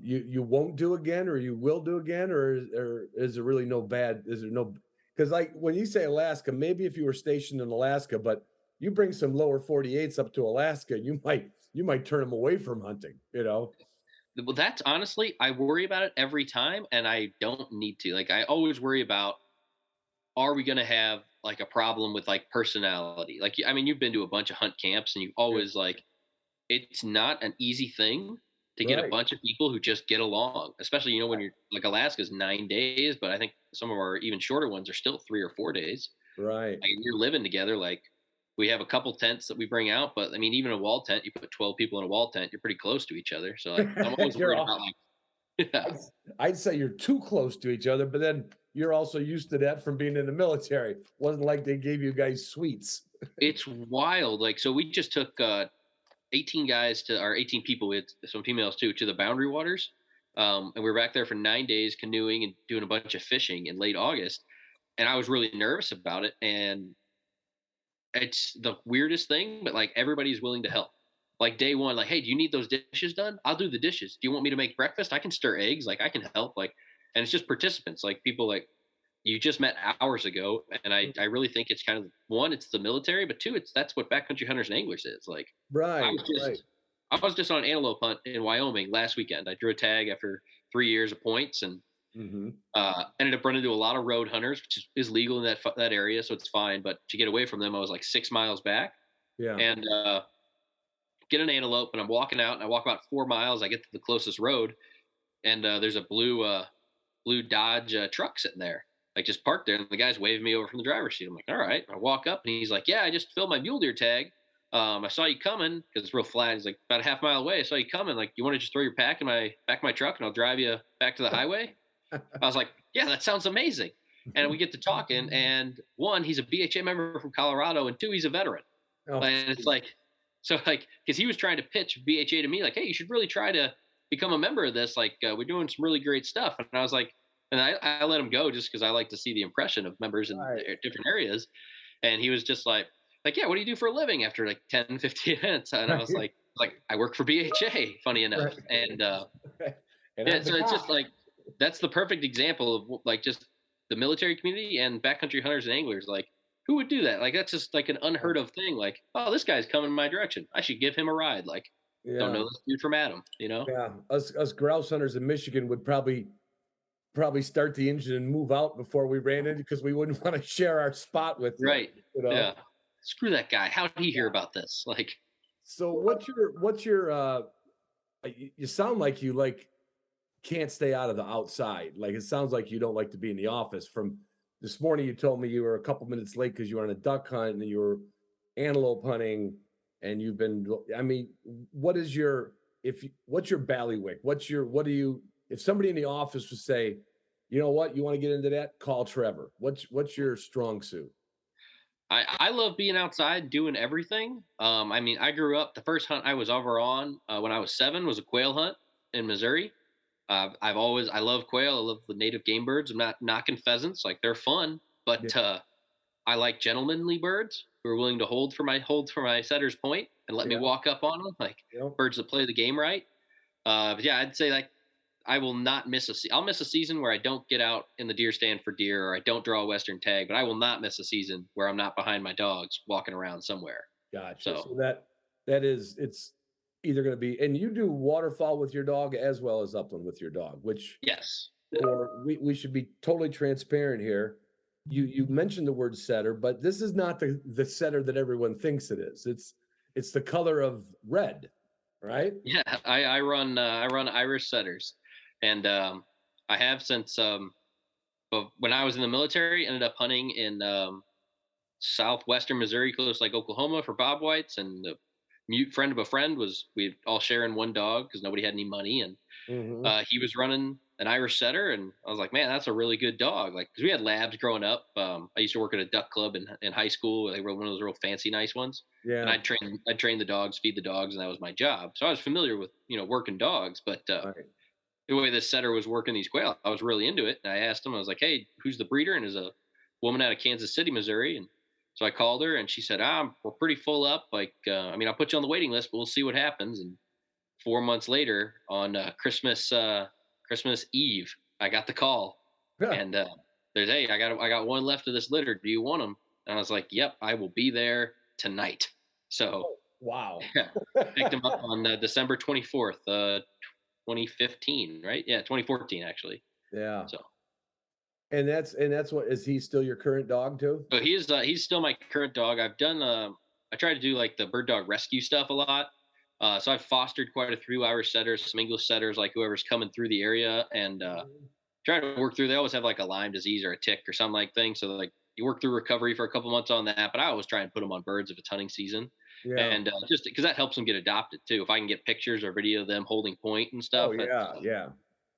you won't do again, or you will do again, or is there really no bad? Is there no? Because like when you say Alaska, maybe if you were stationed in Alaska, but you bring some lower 48s up to Alaska, you might turn them away from hunting. Well, that's honestly, I worry about it every time, and I don't need to. Like, I always worry about, are we going to have like a problem with like personality? Like, I mean, you've been to a bunch of hunt camps, and you always like, it's not an easy thing to get a bunch of people who just get along, especially, when you're like Alaska's 9 days, but I think some of our even shorter ones are still 3 or 4 days. Right. Like, you're living together. Like, we have a couple tents that we bring out, but I mean, even a wall tent, you put 12 people in a wall tent, you're pretty close to each other. So like, I'm always worried about like, yeah. I'd say you're too close to each other, but then you're also used to that from being in the military. Wasn't like they gave you guys suites. It's wild. Like, so we just took 18 guys or 18 people with some females too, to the Boundary Waters. And we were back there for 9 days canoeing and doing a bunch of fishing in late August. And I was really nervous about it. And it's the weirdest thing, but like everybody's willing to help. Like day one, like, hey, do you need those dishes done? I'll do the dishes. Do you want me to make breakfast? I can stir eggs. Like I can help. Like, and it's just participants, like people like you just met hours ago. And I really think it's kind of, one, it's the military, but two, that's what backcountry hunters and anglers is. Like, right. I was just on an antelope hunt in Wyoming last weekend. I drew a tag after 3 years of points and ended up running into a lot of road hunters, which is legal in that area, so it's fine. But to get away from them, I was like 6 miles back. Yeah. And get an antelope, and I'm walking out, and I walk about 4 miles. I get to the closest road, and there's a blue Dodge truck sitting there, like just parked there. And the guy's waving me over from the driver's seat. I'm like, all right. I walk up, and he's like, yeah, I just filled my mule deer tag. I saw you coming because it's real flat. He's like about a half mile away. I saw you coming. Like, you want to just throw your pack in my back of my truck, and I'll drive you back to the highway? I was like, yeah, that sounds amazing. and we get to talking. And one, he's a BHA member from Colorado, and two, he's a veteran. Oh, And it's like, so like, because he was trying to pitch BHA to me, like, hey, you should really try to become a member of this. Like, we're doing some really great stuff. And I was like, and I let him go just because I like to see the impression of members in right. different areas. And he was just like, yeah, what do you do for a living after like 10, 15 minutes? And I was like, I work for BHA, funny enough. Right. And And yeah, I'm the so it's just cop. like, that's the perfect example of like just the military community and backcountry hunters and anglers. Like, who would do that? Like, that's just like an unheard of thing. Like, oh, this guy's coming in my direction. I should give him a ride. Like, don't Yeah, know this dude from Adam, you know? yeah. Us grouse hunters in Michigan would probably start the engine and move out before we ran into because we wouldn't want to share our spot with you. Right. You know? Yeah. Screw that guy. How did he hear about this? Like, So what's your you sound like you can't stay out of the outside. Like it sounds like you don't like to be in the office. From this morning, you told me you were a couple minutes late because you were on a duck hunt and you were antelope hunting, and you've been. I mean, what's your ballywick? If somebody in the office would say, you know what, you want to get into that, call Trevor. What's your strong suit? I love being outside doing everything. I mean, I grew up, the first hunt I was ever on when I was 7 was a quail hunt in Missouri. I love quail. I love the native game birds. I'm not knocking pheasants. Like, they're fun, but I like gentlemanly birds who are willing to hold for my setter's point and let me Yeah. walk up on them. Like, Yep. birds that play the game right. But yeah, I'd say like I will not miss I'll miss a season where I don't get out in the deer stand for deer or I don't draw a Western tag, but I will not miss a season where I'm not behind my dogs walking around somewhere. Gotcha. So So it's either going to be, and you do waterfowl with your dog as well as upland with your dog, which yes. we should be totally transparent here. You mentioned the word setter, but this is not the setter that everyone thinks it is. It's the color of red, right? Yeah, I run Irish setters, and I have since but when I was in the military, ended up hunting in southwestern Missouri, close to like Oklahoma for bobwhites, and the mute friend of a friend was we all sharing one dog because nobody had any money, and Mhm. he was running an Irish setter, and I was like, man, that's a really good dog. Like, because we had labs growing up. I used to work at a duck club in high school. They were one of those real fancy, nice ones. And Yeah. I'd train the dogs, feed the dogs, and that was my job. So I was familiar with working dogs. But Right. the way this setter was working these quail, I was really into it. And I asked him, I was like, hey, who's the breeder? And there's a woman out of Kansas City, Missouri, and so I called her, and she said, we're pretty full up. Like, I mean, I'll put you on the waiting list, but we'll see what happens. And 4 months later, on Christmas Eve, I got the call, Yeah. and there's hey, I got one left of this litter. Do you want them? And I was like, yep, I will be there tonight. So Wow. yeah, picked him up on December 24th, 2015, right? Yeah, 2014 actually. Yeah. So And that's what, is he still your current dog too? so he's still my current dog. I've done I try to do like the bird dog rescue stuff a lot. So I've fostered quite a few Irish setters, some English setters, like whoever's coming through the area, and try to work through. They always have like a Lyme disease or a tick or something like thing. So like you work through recovery for a couple months on that. But I always try and put them on birds if it's hunting season, Yeah. and just because that helps them get adopted too. If I can get pictures or video of them holding point and stuff. Oh yeah, yeah.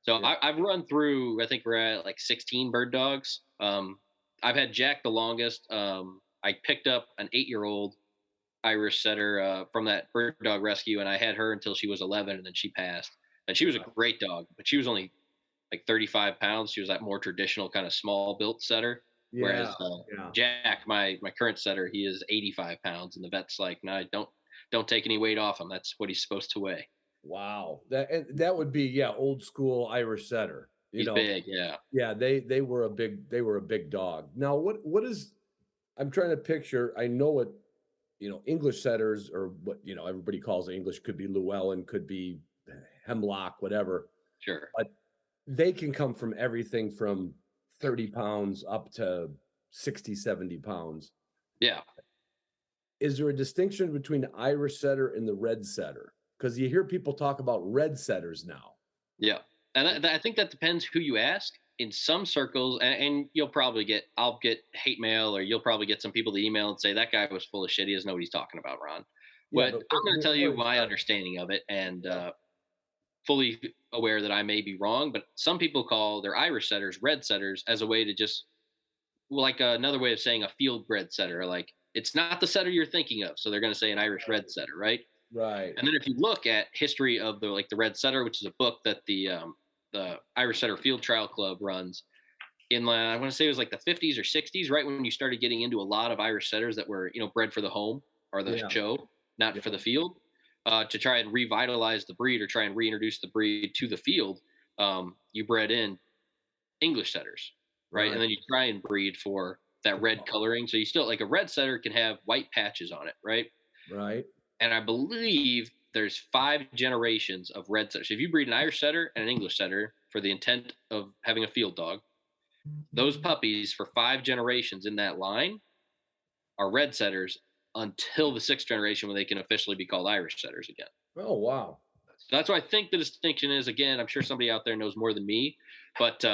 So Yeah. I've run through. I think we're at like 16 bird dogs. I've had Jack the longest. I picked up an 8-year-old Irish setter from that bird dog rescue, and I had her until she was 11, and then she passed. And she was a great dog, but she was only like 35 pounds. She was that more traditional kind of small built setter. Yeah. Whereas Yeah. Jack, my current setter, he is 85 pounds, and the vet's like, no, don't take any weight off him. That's what he's supposed to weigh. Wow. That would be, yeah, old school Irish setter. He's big, yeah. Yeah, they were a big dog. Now what is, I'm trying to picture, I know what, English setters, or what, everybody calls English, could be Llewellyn, could be Hemlock, whatever. Sure. But they can come from everything from 30 pounds up to 60, 70 pounds. Yeah. Is there a distinction between the Irish setter and the red setter? Because you hear people talk about red setters now. Yeah. And I think that depends who you ask. In some circles, and I'll get hate mail, or you'll probably get some people to email and say that guy was full of shit. He doesn't know what he's talking about, Ron. Yeah, But I'm going to tell you my understanding of it, and fully aware that I may be wrong. But some people call their Irish setters red setters as a way to just like another way of saying a field bred setter. Like it's not the setter you're thinking of, so they're going to say an Irish red setter, right? Right. And then if you look at history of the red setter, which is a book that the Irish Setter Field Trial Club runs in I want to say it was like the 50s or 60s, right when you started getting into a lot of Irish setters that were bred for the home or the Yeah. show, not Yeah. for the field, to try and revitalize the breed or try and reintroduce the breed to the field. You bred in English setters, right? And Right. then you try and breed for that red coloring. So you still like a red setter can have white patches on it, right? Right. And I believe there's 5 generations of red setters. So if you breed an Irish setter and an English setter for the intent of having a field dog, those puppies for 5 generations in that line are red setters until the 6th generation when they can officially be called Irish setters again. Oh, wow. So that's what I think the distinction is. Again, I'm sure somebody out there knows more than me, but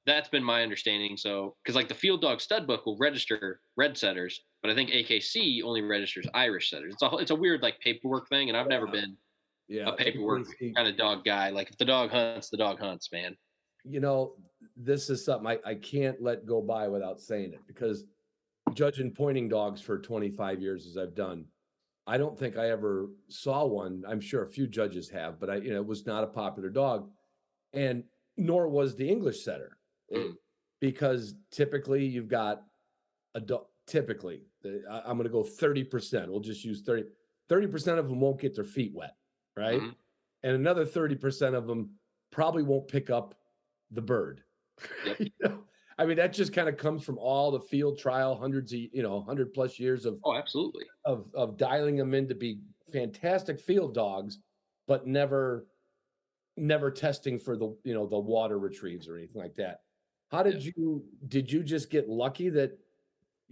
that's been my understanding. So, because like the Field Dog Stud Book will register red setters, but I think AKC only registers Irish setters. It's a weird like paperwork thing, and I've never been Yeah. a paperwork kind of dog guy. Like if the dog hunts, man. This is something I can't let go by without saying it, because judging pointing dogs for 25 years as I've done, I don't think I ever saw one. I'm sure a few judges have, but it was not a popular dog, and nor was the English setter. Because typically you've got I'm going to go 30%. We'll just use 30% of them won't get their feet wet, right? Mhm. And another 30% of them probably won't pick up the bird. Yep. I mean, that just kind of comes from all the field trial, 100+ years of Oh, absolutely. of dialing them in to be fantastic field dogs, but never testing for the water retrieves or anything like that. How did you just get lucky that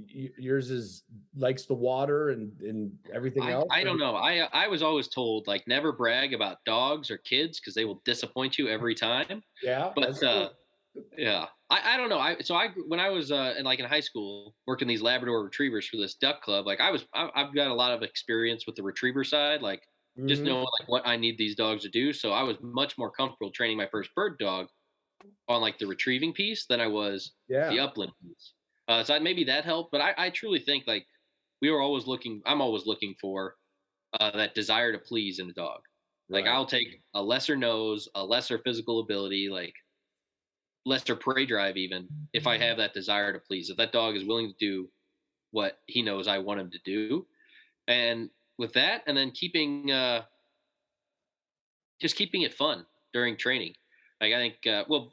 yours likes the water and everything else? I don't know. I was always told like never brag about dogs or kids because they will disappoint you every time. Yeah, But that's true. yeah, I don't know. When I was in high school working these Labrador retrievers for this duck club, like I've got a lot of experience with the retriever side, like just Mhm. knowing like what I need these dogs to do. So I was much more comfortable training my first bird dog on like the retrieving piece than I was the Yeah, upland piece. Maybe that helped, but I truly think like I'm always looking for that desire to please in a dog. Like right. I'll take a lesser nose, a lesser physical ability, like lesser prey drive, even if I have that desire to please. If that dog is willing to do what he knows I want him to do, and with that, and then just keeping it fun during training. Like I think,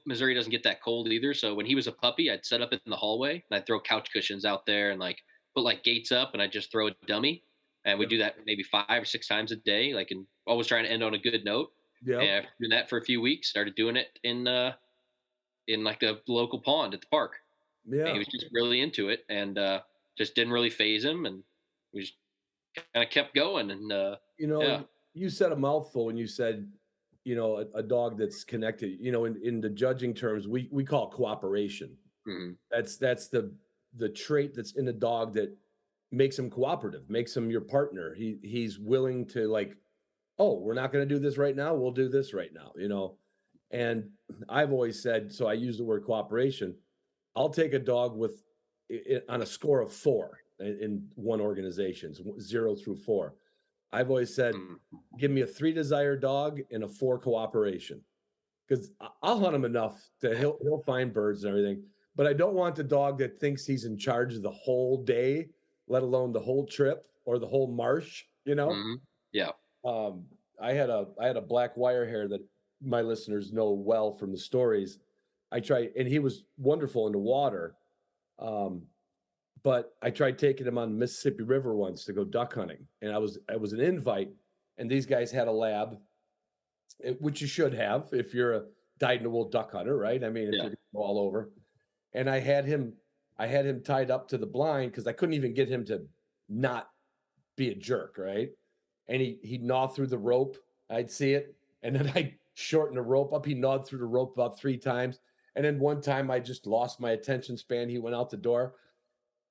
Missouri doesn't get that cold either. So when he was a puppy, I'd set up it in the hallway and I'd throw couch cushions out there and like put like gates up and I'd just throw a dummy. And we Yep. do that maybe 5 or 6 times a day, like and always trying to end on a good note. And Yep. after doing that for a few weeks, started doing it in like the local pond at the park. And he Yeah. was just really into it and just didn't really phase him. And we just kind of kept going. And yeah. You said a mouthful when you said, a dog that's connected. In the judging terms, we call it cooperation. Mhm. That's the trait that's in a dog that makes him cooperative, makes him your partner. He's willing to, like, oh, we're not going to do this right now. We'll do this right now. And I've always said, so I use the word cooperation. I'll take a dog on a score of 4 in one organization, 0 through 4. I've always said, Mhm. give me a 3 desire dog and a 4 cooperation, because I'll hunt him enough to he'll find birds and everything. But I don't want the dog that thinks he's in charge of the whole day, let alone the whole trip or the whole marsh. Mhm. Yeah. Um, I had a black wire hair that my listeners know well from the stories. And he was wonderful in the water. Um, but I tried taking him on the Mississippi River once to go duck hunting, and I was an invite, and these guys had a lab, which you should have if you're a dyed-in-the-wool duck hunter, right? I mean, if Yeah. you're all over. And I had him tied up to the blind because I couldn't even get him to not be a jerk, right? And he'd gnaw through the rope. I'd see it, and then I'd shorten the rope up. He gnawed through the rope about 3 times, and then one time I just lost my attention span. He went out the door,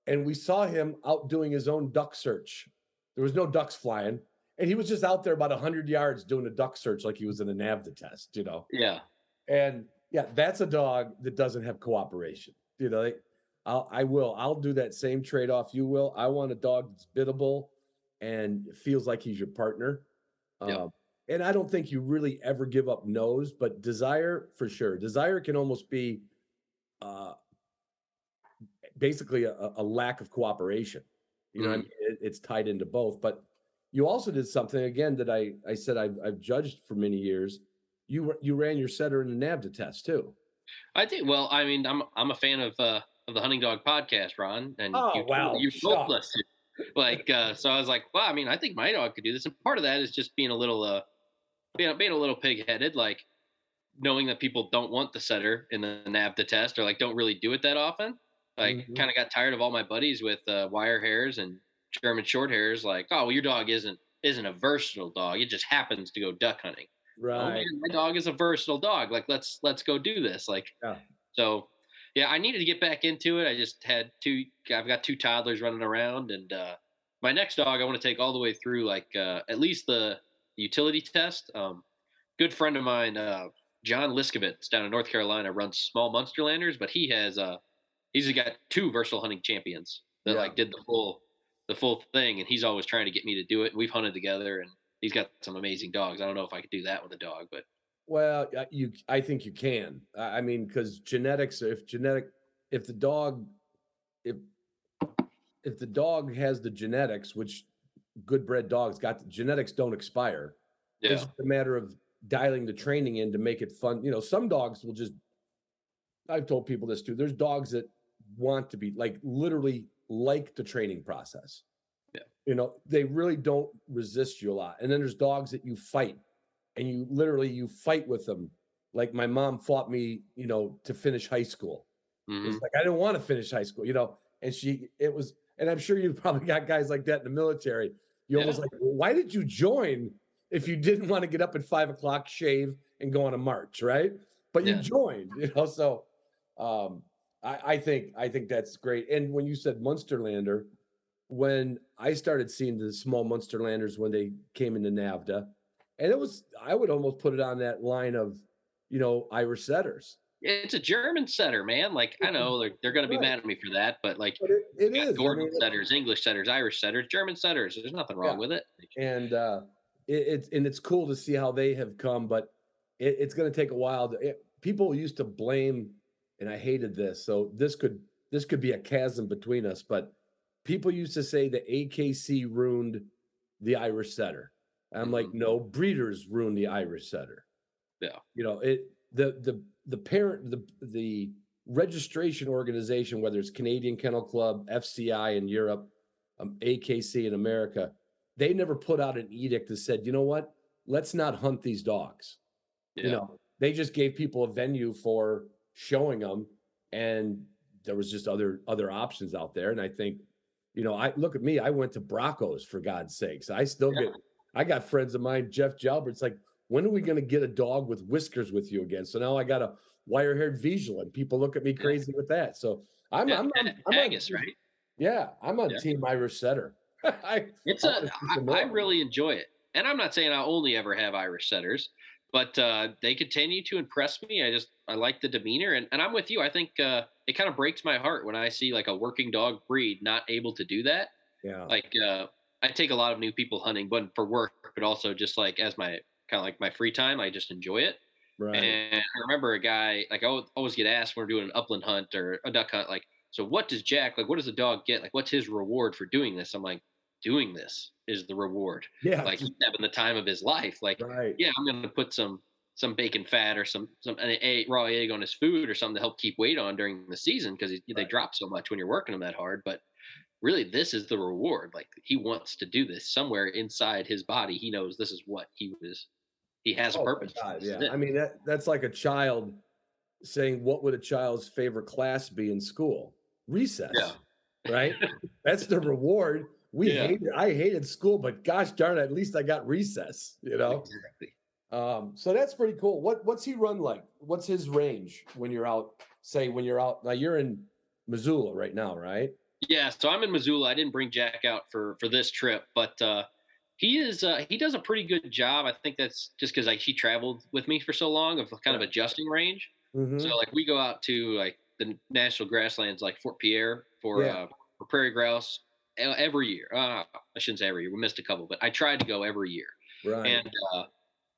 and we saw him out doing his own duck search. There was no ducks flying, and he was just out there about 100 yards doing a duck search like he was in a NAVDA test. Yeah. And yeah, that's a dog that doesn't have cooperation. Like, I will. I'll do that same trade-off you will. I want a dog that's biddable and feels like he's your partner. Yeah. And I don't think you really ever give up nose, but desire for sure. Desire can almost be uh, basically a lack of cooperation. You know, what I mean, it's tied into both. But you also did something again that I said I've judged for many years. You ran your setter in the NAVDA test too. I think. Well, I mean, I'm a fan of the Hunting Dog podcast, Ron, and Oh wow, you told shucks. us to. Like, so I was like, well, I mean, I think my dog could do this, and part of that is just being a little being a little pig-headed, like knowing that people don't want the setter in the NAVDA test or like don't really do it that often. Like, Mhm. kind of got tired of all my buddies with wire hairs and German short hairs. Like, oh, well, your dog isn't a versatile dog. It just happens to go duck hunting. Oh man, Right. my dog is a versatile dog. Like, let's go do this. Like, Yeah. so yeah, I needed to get back into it. I just had I've got two toddlers running around, and my next dog I want to take all the way through, like at least the utility test. Good friend of mine, John Liskovitz down in North Carolina, runs small Munsterlanders, but he's got two versatile hunting champions that Yeah. like did the full thing, and he's always trying to get me to do it. And we've hunted together, and he's got some amazing dogs. I don't know if I could do that with a dog, but Well, I think you can. I mean, because genetics, if the dog, if if the dog has the genetics, which good bred dogs got, the genetics don't expire. yeah, It's just a matter of dialing the training in to make it fun. You know, some dogs will just. I've told people this too. There's dogs that want to be like literally like the training process. yeah, You know, they really don't resist you a lot. And then there's dogs that you fight and you fight with them. Like my mom fought me, you know, to finish high school. hmm It's like I didn't want to finish high school, you know, and and I'm sure you probably got guys like that in the military. You almost yeah. like, well, why did you join if you didn't want to get up at 5 o'clock, shave, and go on a march, right? But you Yeah. joined, you know. So I think that's great. And when you said Munsterlander, when I started seeing the small Munsterlanders when they came into NAVDA, and I would almost put it on that line of, you know, Irish setters. It's a German setter, man. Like, I know they're going to be Right. mad at me for that, but like, But it you got is. I Gordon mean, setters, English setters, Irish setters, German setters. There's nothing wrong yeah. with it. And it's cool to see how they have come, but it's going to take a while. People used to blame, and I hated this. So this could be a chasm between us, but people used to say the AKC ruined the Irish setter. I'm like, no, breeders ruined the Irish setter. Yeah. You know, the registration organization, whether it's Canadian Kennel Club, FCI in Europe, AKC in America, they never put out an edict that said, you know what, let's not hunt these dogs. Yeah. You know, they just gave people a venue for showing them, and there was just other options out there. And I think, you know, I look at me, I went to Broncos for God's sakes. I got friends of mine, Jeff Jalbert's like, when are we going to get a dog with whiskers with you again? So now I got a wire-haired Visual, and people look at me crazy with that. So I'm on, Angus, right? yeah, I'm on Team Irish Setter. I really enjoy it. And I'm not saying I'll only ever have Irish setters, but they continue to impress me. I like the demeanor, and I'm with you. I think it kind of breaks my heart when I see like a working dog breed not able to do that. Yeah. Like I take a lot of new people hunting, but for work, but also just like as my kind of like my free time, I just enjoy it. Right. And I remember a guy, like I always get asked when we're doing an upland hunt or a duck hunt, like, so what does Jack, like, what does the dog get? Like, what's his reward for doing this? I'm like, doing this is the reward. Yeah. Like he's having the time of his life. Like, Right. yeah, I'm going to put some bacon fat or some raw egg on his food or something to help keep weight on during the season, because they drop so much when you're working them that hard. But really, this is the reward. Like, he wants to do this somewhere inside his body. He knows this is what he has a purpose. God, yeah. I mean, that's like a child saying, what would a child's favorite class be in school? Recess. Yeah. Right? That's the reward. I hated school, but gosh darn it, at least I got recess, you know? Exactly. So that's pretty cool. What's he run like? What's his range when you're out? Now you're in Missoula right now, right? Yeah, so I'm in Missoula. I didn't bring Jack out for this trip, but he does a pretty good job. I think that's just because he traveled with me for so long of kind of adjusting range. Mm-hmm. So like we go out to like the national grasslands like Fort Pierre Yeah. for prairie grouse every year. I shouldn't say every year. We missed a couple, but I tried to go every year. Right. And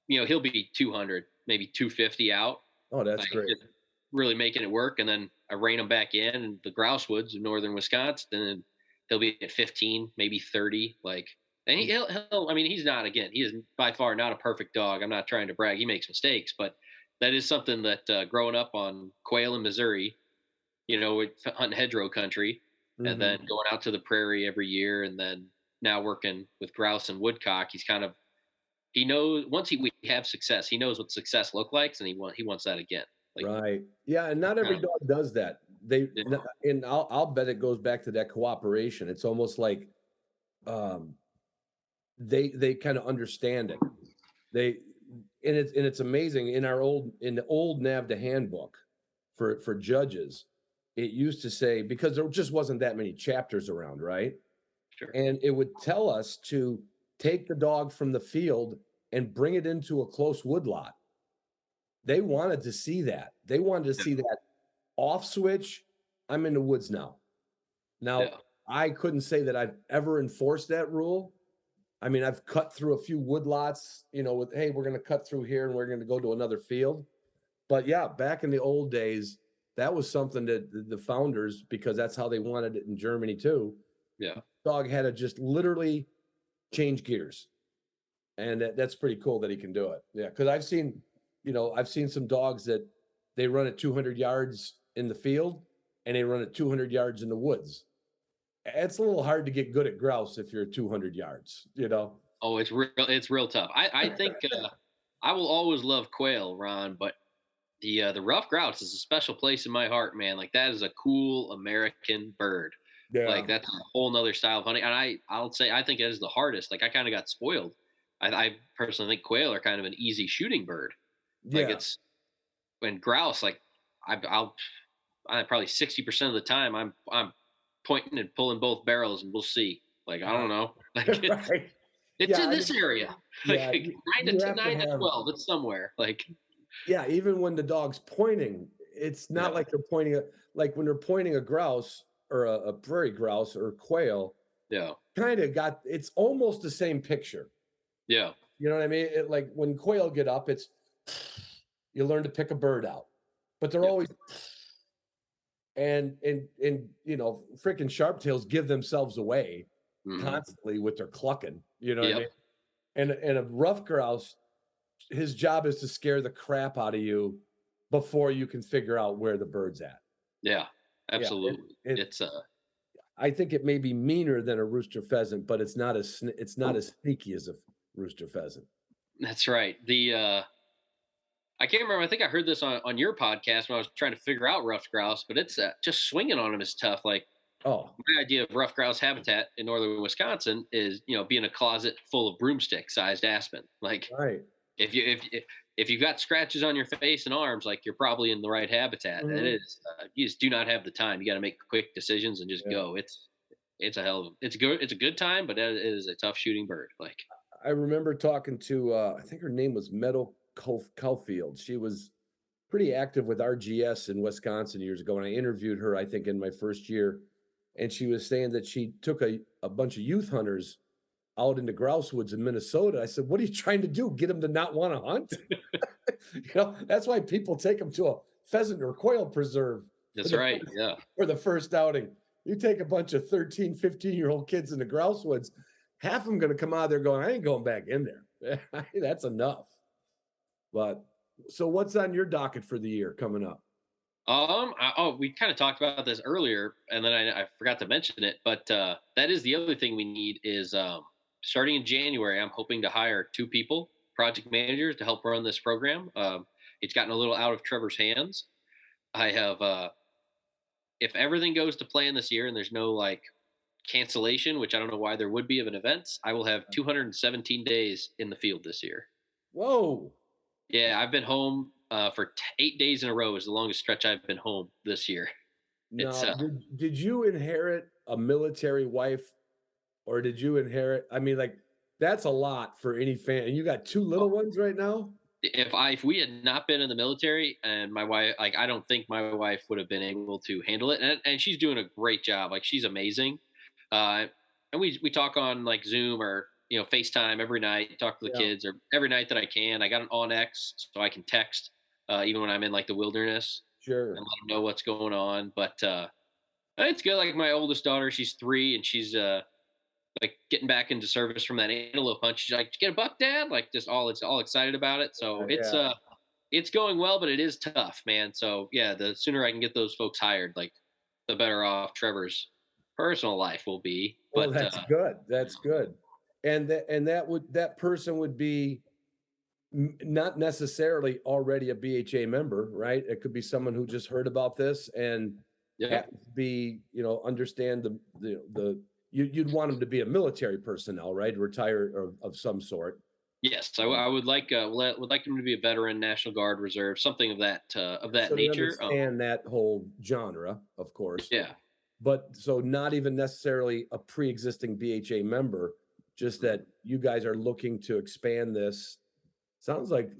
he'll be 200, maybe 250 out, Oh, that's like great. just really making it work. And then I rein him back in the grouse woods of northern Wisconsin, and he'll be at 15, maybe 30. Like, and he'll. I mean, he's not. Again, he is by far not a perfect dog. I'm not trying to brag. He makes mistakes, but that is something that growing up on quail in Missouri, with hunting hedgerow country, and then going out to the prairie every year, and then now working with grouse and woodcock, he knows once we have success, he knows what success look like, and he wants that again. Like, Right. Yeah, and not every um, dog does that. They yeah, and I'll bet it goes back to that cooperation. It's almost like um they kind of understand it. They and it's amazing in the old NAVDA handbook for judges, it used to say because there just wasn't that many chapters around, right? sure. And it would tell us to take the dog from the field and bring it into a close woodlot. They wanted to see that. They wanted to Yeah, see that off switch. I'm in the woods now. Now, yeah, I couldn't say that I've ever enforced that rule. I mean, I've cut through a few woodlots, with, hey, we're going to cut through here and we're going to go to another field. But yeah, back in the old days, that was something that the founders, because that's how they wanted it in Germany too. yeah. Dog had to just literally change gears. And that's pretty cool that he can do it. Yeah. Cause I've seen some dogs that they run at 200 yards in the field and they run at 200 yards in the woods. It's a little hard to get good at grouse if you're 200 yards. Oh, it's real tough. I think I will always love quail, Ron, but the rough grouse is a special place in my heart, man. Like, that is a cool American bird. Yeah. Like, that's a whole nother style of hunting. And I'll say I think it is the hardest. Like, I kind of got spoiled. I personally think quail are kind of an easy shooting bird. Like, Yeah. it's when grouse, like I probably 60% of the time I'm pointing and pulling both barrels, and we'll see. Like, I don't Right. know. Like, it's Right. it's Yeah. in I this mean, area. Like, yeah. nine You to have to nine to have, 12. It's somewhere. Like, yeah. Even when the dog's pointing, it's not yeah, like they're pointing like when they're pointing a grouse or a prairie grouse or quail, yeah, it's almost the same picture. yeah, You know what I mean? Like when quail get up, it's you learn to pick a bird out, but they're yeah. always and freaking sharptails give themselves away Hmm. constantly with their clucking. You know what I Yep. mean? And a rough grouse, his job is to scare the crap out of you before you can figure out where the bird's at. Yeah. Yeah, Absolutely. it It's I think it may be meaner than a rooster pheasant, but it's not as sneaky as a rooster pheasant. that's right. I can't remember. I think I heard this on your podcast when I was trying to figure out rough grouse, but it's just swinging on them is tough. Like, Oh, my idea of rough grouse habitat in northern Wisconsin is, being a closet full of broomstick sized aspen. Like, right. if you've got scratches on your face and arms, like, you're probably in the right habitat. It Mhm. is. You just do not have the time. You got to make quick decisions and just Yeah. go. It's a hell of it's a good time, but it is a tough shooting bird. Like, I remember talking to I think her name was Meadow Caulfield. She was pretty active with RGS in Wisconsin years ago, and I interviewed her, I think, in my first year. And she was saying that she took a bunch of youth hunters out into grouse woods in Minnesota. I said, "What are you trying to do? Get them to not want to hunt?" That's why people take them to a pheasant or quail preserve that's right. Yeah. for the first outing. You take a bunch of 13, 15-year-old kids in the grouse woods, half of them going to come out of there going, I ain't going back in there. That's enough. But so what's on your docket for the year coming up? We kind of talked about this earlier, and then I forgot to mention it. But that is the other thing we need is starting in January. I'm hoping to hire 2 people, project managers, to help run this program. It's gotten a little out of Trevor's hands. I have, if everything goes to plan this year, and there's no like cancellation, which I don't know why there would be of an event, I will have 217 days in the field this year. Whoa. Yeah, I've been home for 8 days in a row is the longest stretch I've been home this year. It's Now, did you inherit a military wife or did you inherit? I mean, like, that's a lot for any fan. And you got 2 little ones right now? if we had not been in the military and my wife, like, I don't think my wife would have been able to handle it. And she's doing a great job. Like, she's amazing. Uh, and we talk on like Zoom or, FaceTime every night, talk to the Yeah, kids or every night that I can. I got an on X so I can text, even when I'm in like the wilderness and sure. let them know what's going on. But, it's good. Like my oldest daughter, she's 3 and she's, like getting back into service from that antelope hunt. She's like, "Get a buck, Dad!" Like just all excited about it. So Yeah. it's going well, but it is tough, man. So yeah, the sooner I can get those folks hired, like the better off Trevor's personal life will be. Well, But that's good. That's good. And that person would be not necessarily already a BHA member, right? It could be someone who just heard about this and yeah, happens to be, understand you'd want them to be a military personnel, right? Retire of some sort. yes, I would like would like him to be a veteran, National Guard, Reserve, something of that So they nature. understand that whole genre, of course. Yeah, But so not even necessarily a pre-existing BHA member, just that you guys are looking to expand this. Sounds like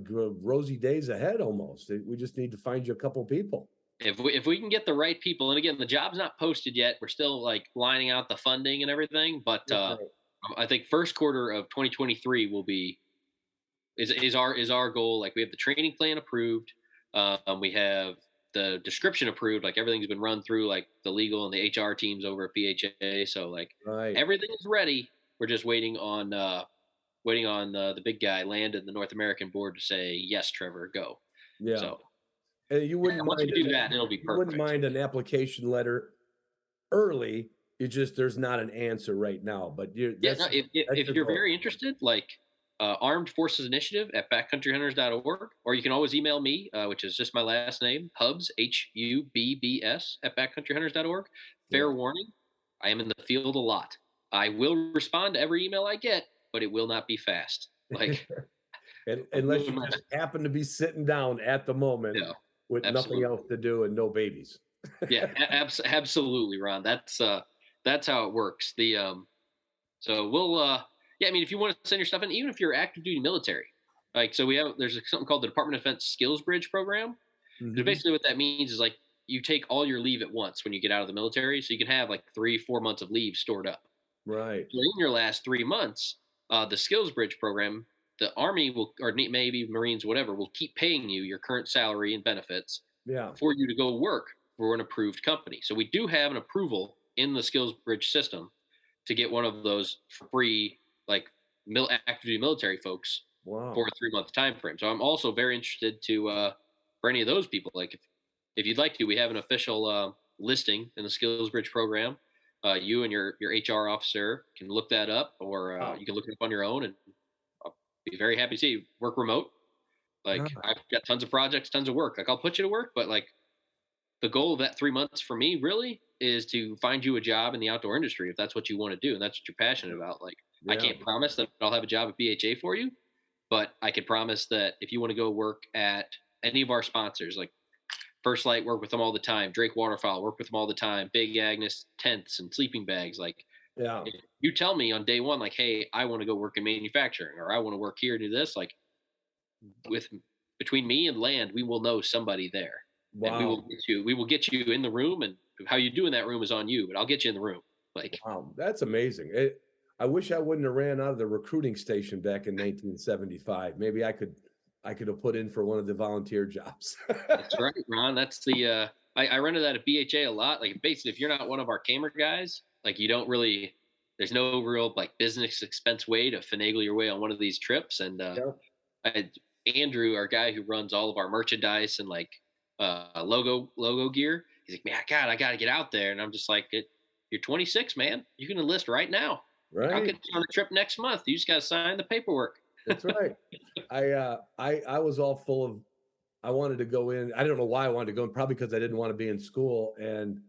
rosy days ahead almost. We just need to find you a couple people. if we can get the right people, and again, the job's not posted yet. We're still like lining out the funding and everything, but Right. I think first quarter of 2023 will be is our goal. Like we have the training plan approved, we have the description approved. Like everything's been run through like the legal and the HR teams over at PHA. So like Right. everything is ready. We're just waiting on the big guy Landon, the North American board, to say yes, Trevor, go. Yeah. So And you yeah, wouldn't once mind we do that, it'll be you wouldn't perfect. mind an application letter early. It's just there's not an answer right now. But Yeah, no, that's if your you're goal. very interested, like Armed Forces Initiative at backcountryhunters.org, or you can always email me, which is just my last name, Hubbs, Hubbs, at backcountryhunters.org. Yeah. Fair warning, I am in the field a lot. I will respond to every email I get, but it will not be fast. Like, And I'm unless doing you my just happen to be sitting down at the moment yeah, with nothing absolutely. else to do and no babies. Yeah, absolutely, Ron. That's how it works. So we'll yeah, I mean if you want to send your stuff in, even if you're active duty military, like so there's something called the Department of Defense Skills Bridge program. Because Mhm. basically what that means is like you take all your leave at once when you get out of the military, so you can have like 3-4 months of leave stored up. Right. So in your last 3 months, the Skills Bridge program, the Army will, or maybe Marines, whatever, will keep paying you your current salary and benefits Yeah. for you to go work for an approved company. So we do have an approval in the Skills Bridge system to get one of those free, like active duty military folks for Wow. a 3 month time frame. So I'm also very interested to for any of those people. Like if you'd like to, we have an official listing in the Skills Bridge program. You and your HR officer can look that up, or Wow. you can look it up on your own, and I'll be very happy to see you work remote. Like Ah, I've got tons of projects, tons of work. Like I'll put you to work, but like the goal of that 3 months for me really is to find you a job in the outdoor industry if that's what you want to do and that's what you're passionate about. Like I yeah. can't promise that I'll have a job at BHA for you, but I can promise that if you want to go work at any of our sponsors, like First Light, work with them all the time. Drake Waterfowl, work with them all the time. Big Agnes tents and sleeping bags. Like Yeah. if you tell me on day one, like, hey, I want to go work in manufacturing or I want to work here and do this, like with between me and land, we will know somebody there, and we will Wow. get you. We will get you in the room, and how you do in that room is on you. But I'll get you in the room. Like Wow. That's amazing. I wish I wouldn't have ran out of the recruiting station back in 1975. Maybe I could have put in for one of the volunteer jobs. that's right, Ron. That's the I rented that at BHA a lot. Like basically, if you're not one of our camera guys, like you don't really. There's no real like business expense way to finagle your way on one of these trips, and Yeah. I, Andrew, our guy who runs all of our merchandise and like logo gear, he's like, man, God, I got to get out there, and I'm just like, you're 26, man. You can enlist right now. Like, I'll Right. get you on a trip next month. You just got to sign the paperwork. That's right. I was all full of I wanted to go in. I don't know why I wanted to go in, probably because I didn't want to be in school. And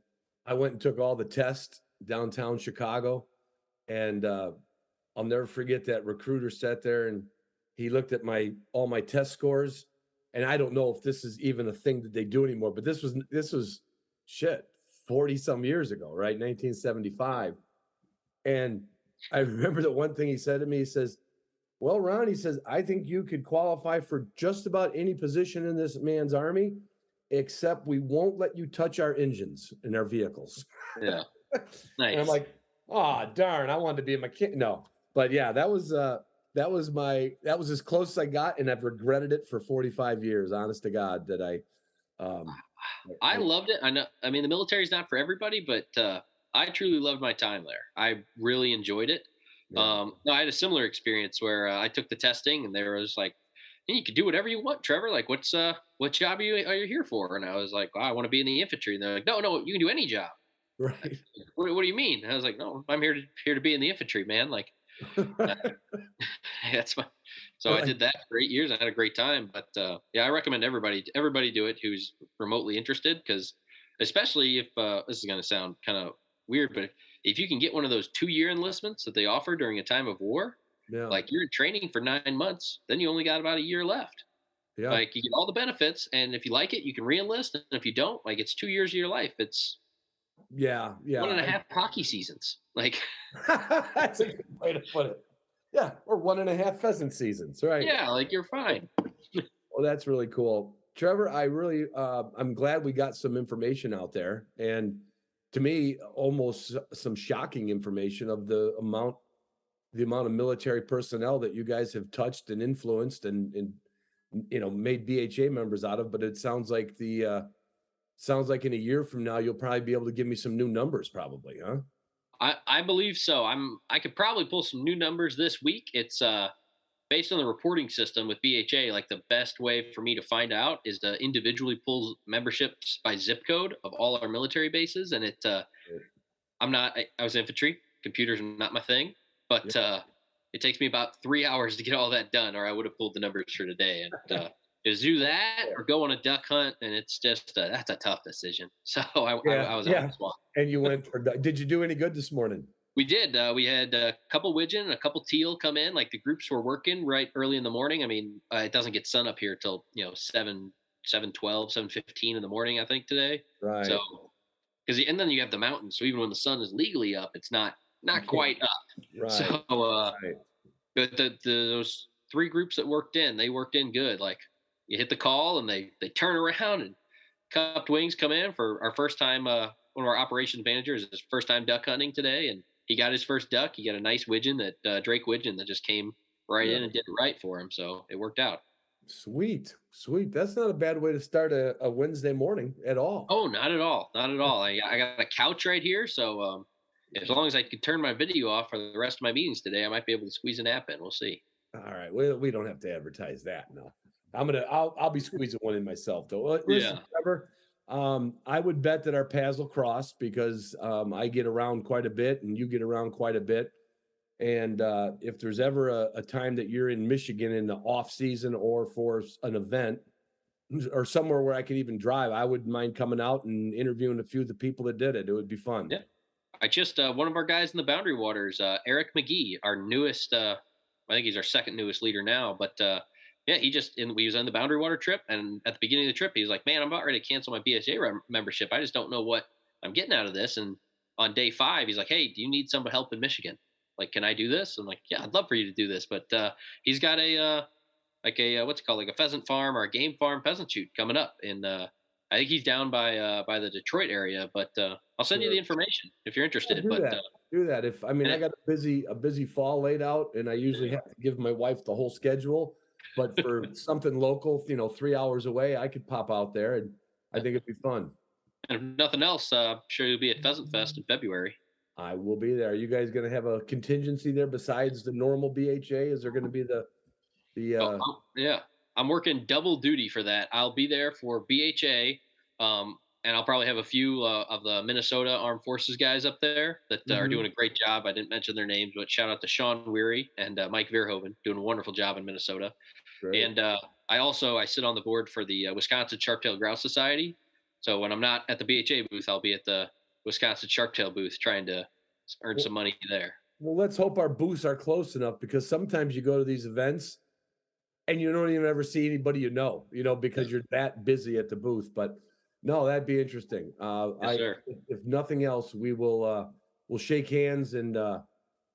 I went and took all the tests downtown Chicago. And I'll never forget that recruiter sat there and he looked at all my test scores. And I don't know if this is even a thing that they do anymore, but this was shit 40 some years ago, right? 1975. And I remember the one thing he said to me, he says, Well, Ron, he says, I think you could qualify for just about any position in this man's army, except we won't let you touch our engines in our vehicles. Yeah. And I'm Nice. like, oh, darn, I wanted to be a mechanic. No, but yeah, that was as close as I got, and I've regretted it for 45 years, honest to God, that I loved it. I mean, the military is not for everybody, but I truly loved my time there. I really enjoyed it. yeah. No, I had a similar experience where I took the testing, and there was like, hey, you can do whatever you want, Trevor. Like, what job are you here for? And I was like, I want to be in the infantry. And they're like, no, you can do any job. Right. What do you mean? And I was like, no, I'm here to be in the infantry, man. Like, uh, that's my. So I Right. did that for 8 years. I had a great time. But yeah, I recommend everybody do it who's remotely interested, because especially if this is going to sound kind of weird, but if you can get one of those 2-year enlistments that they offer during a time of war, Yeah. like you're in training for 9 months, then you only got about a year left. Yeah. Like you get all the benefits, and if you like it, you can reenlist. And if you don't, like it's 2 years of your life. It's Yeah. Yeah. one and a half hockey seasons. Like, That's a good way to put it. Yeah. Or 1.5 pheasant seasons. Right. yeah, like you're fine. Well, that's really cool. Trevor, I'm glad we got some information out there. And to me, almost some shocking information of the amount of military personnel that you guys have touched and influenced and made BHA members out of. But it sounds like in a year from now, you'll probably be able to give me some new numbers, probably, huh? I believe so. I could probably pull some new numbers this week. It's based on the reporting system with BHA. Like the best way for me to find out is to individually pull memberships by zip code of all our military bases. And I was infantry. Computers are not my thing, but it takes me about 3 hours to get all that done, or I would have pulled the numbers for today. And is do that or go on a duck hunt, and it's just that's a tough decision. So I was on the spot. And you went did you do any good this morning? We did. We had a couple widgeon and a couple teal come in. Like the groups were working right early in the morning. I mean, it doesn't get sun up here till 7:12, 7:15 in the morning, I think today. Right. So and then you have the mountains. So even when the sun is legally up, it's not quite up. Right. So Right. but those 3 groups that worked in good. Like you hit the call and they turn around, and cupped wings come in for our first time. One of our operations managers, his first time duck hunting today, and he got his first duck. He got a nice widgeon that Drake widgeon that just came right in and did it right for him. So it worked out. Sweet. That's not a bad way to start a Wednesday morning at all. Oh, not at all. Not at all. I got a couch right here. So as long as I could turn my video off for the rest of my meetings today, I might be able to squeeze a nap in. We'll see. All right. We don't have to advertise that. No. I'll be squeezing one in myself though. Listen, Trevor, I would bet that our paths will cross because I get around quite a bit and you get around quite a bit. And if there's ever a time that you're in Michigan in the off season or for an event or somewhere where I could even drive, I wouldn't mind coming out and interviewing a few of the people that did it. It would be fun. Yeah. I just one of our guys in the Boundary Waters, Eric McGee, our newest. I think he's our second newest leader now, but yeah, we was on the Boundary Water trip, and at the beginning of the trip, he was like, "Man, I'm about ready to cancel my BSA membership. I just don't know what I'm getting out of this." And on day 5, he's like, "Hey, do you need some help in Michigan? Like, can I do this?" I'm like, "Yeah, I'd love for you to do this." But he's got a what's it called, like a pheasant farm or a game farm pheasant shoot coming up, and I think he's down by the Detroit area. But I'll send you the information if you're interested. Do that. I got a busy fall laid out, and I usually have to give my wife the whole schedule. But for something local, 3 hours away, I could pop out there, and I think it'd be fun. And if nothing else, I'm sure you'll be at Pheasant Fest in February. I will be there. Are you guys going to have a contingency there besides the normal BHA? Is there going to be the yeah, I'm working double duty for that. I'll be there for BHA, and I'll probably have a few of the Minnesota Armed Forces guys up there that are doing a great job. I didn't mention their names, but shout out to Sean Weary and Mike Verhoeven, doing a wonderful job in Minnesota. Great. And I sit on the board for the Wisconsin Sharp-tailed Grouse Society. So when I'm not at the BHA booth, I'll be at the Wisconsin Sharp-tail booth trying to earn some money there. Well, let's hope our booths are close enough, because sometimes you go to these events and you don't even ever see anybody because you're that busy at the booth. But no, that'd be interesting. Yes, sir. If nothing else, we'll shake hands and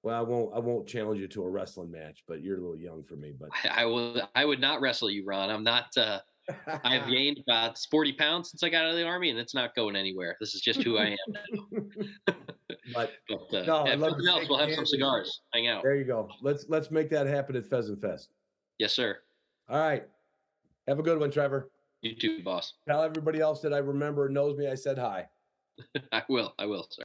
Well, I won't challenge you to a wrestling match, but you're a little young for me. But I would not wrestle you, Ron. I'm not. I've gained about 40 pounds since I got out of the Army, and it's not going anywhere. This is just who I am now. but But no, yeah, I'd if love to nothing else, shake we'll your have some hand. cigars, hang out. There you go. Let's make that happen at Pheasant Fest. Yes, sir. All right. Have a good one, Trevor. You too, boss. Tell everybody else that I remember and knows me I said hi. I will, sir.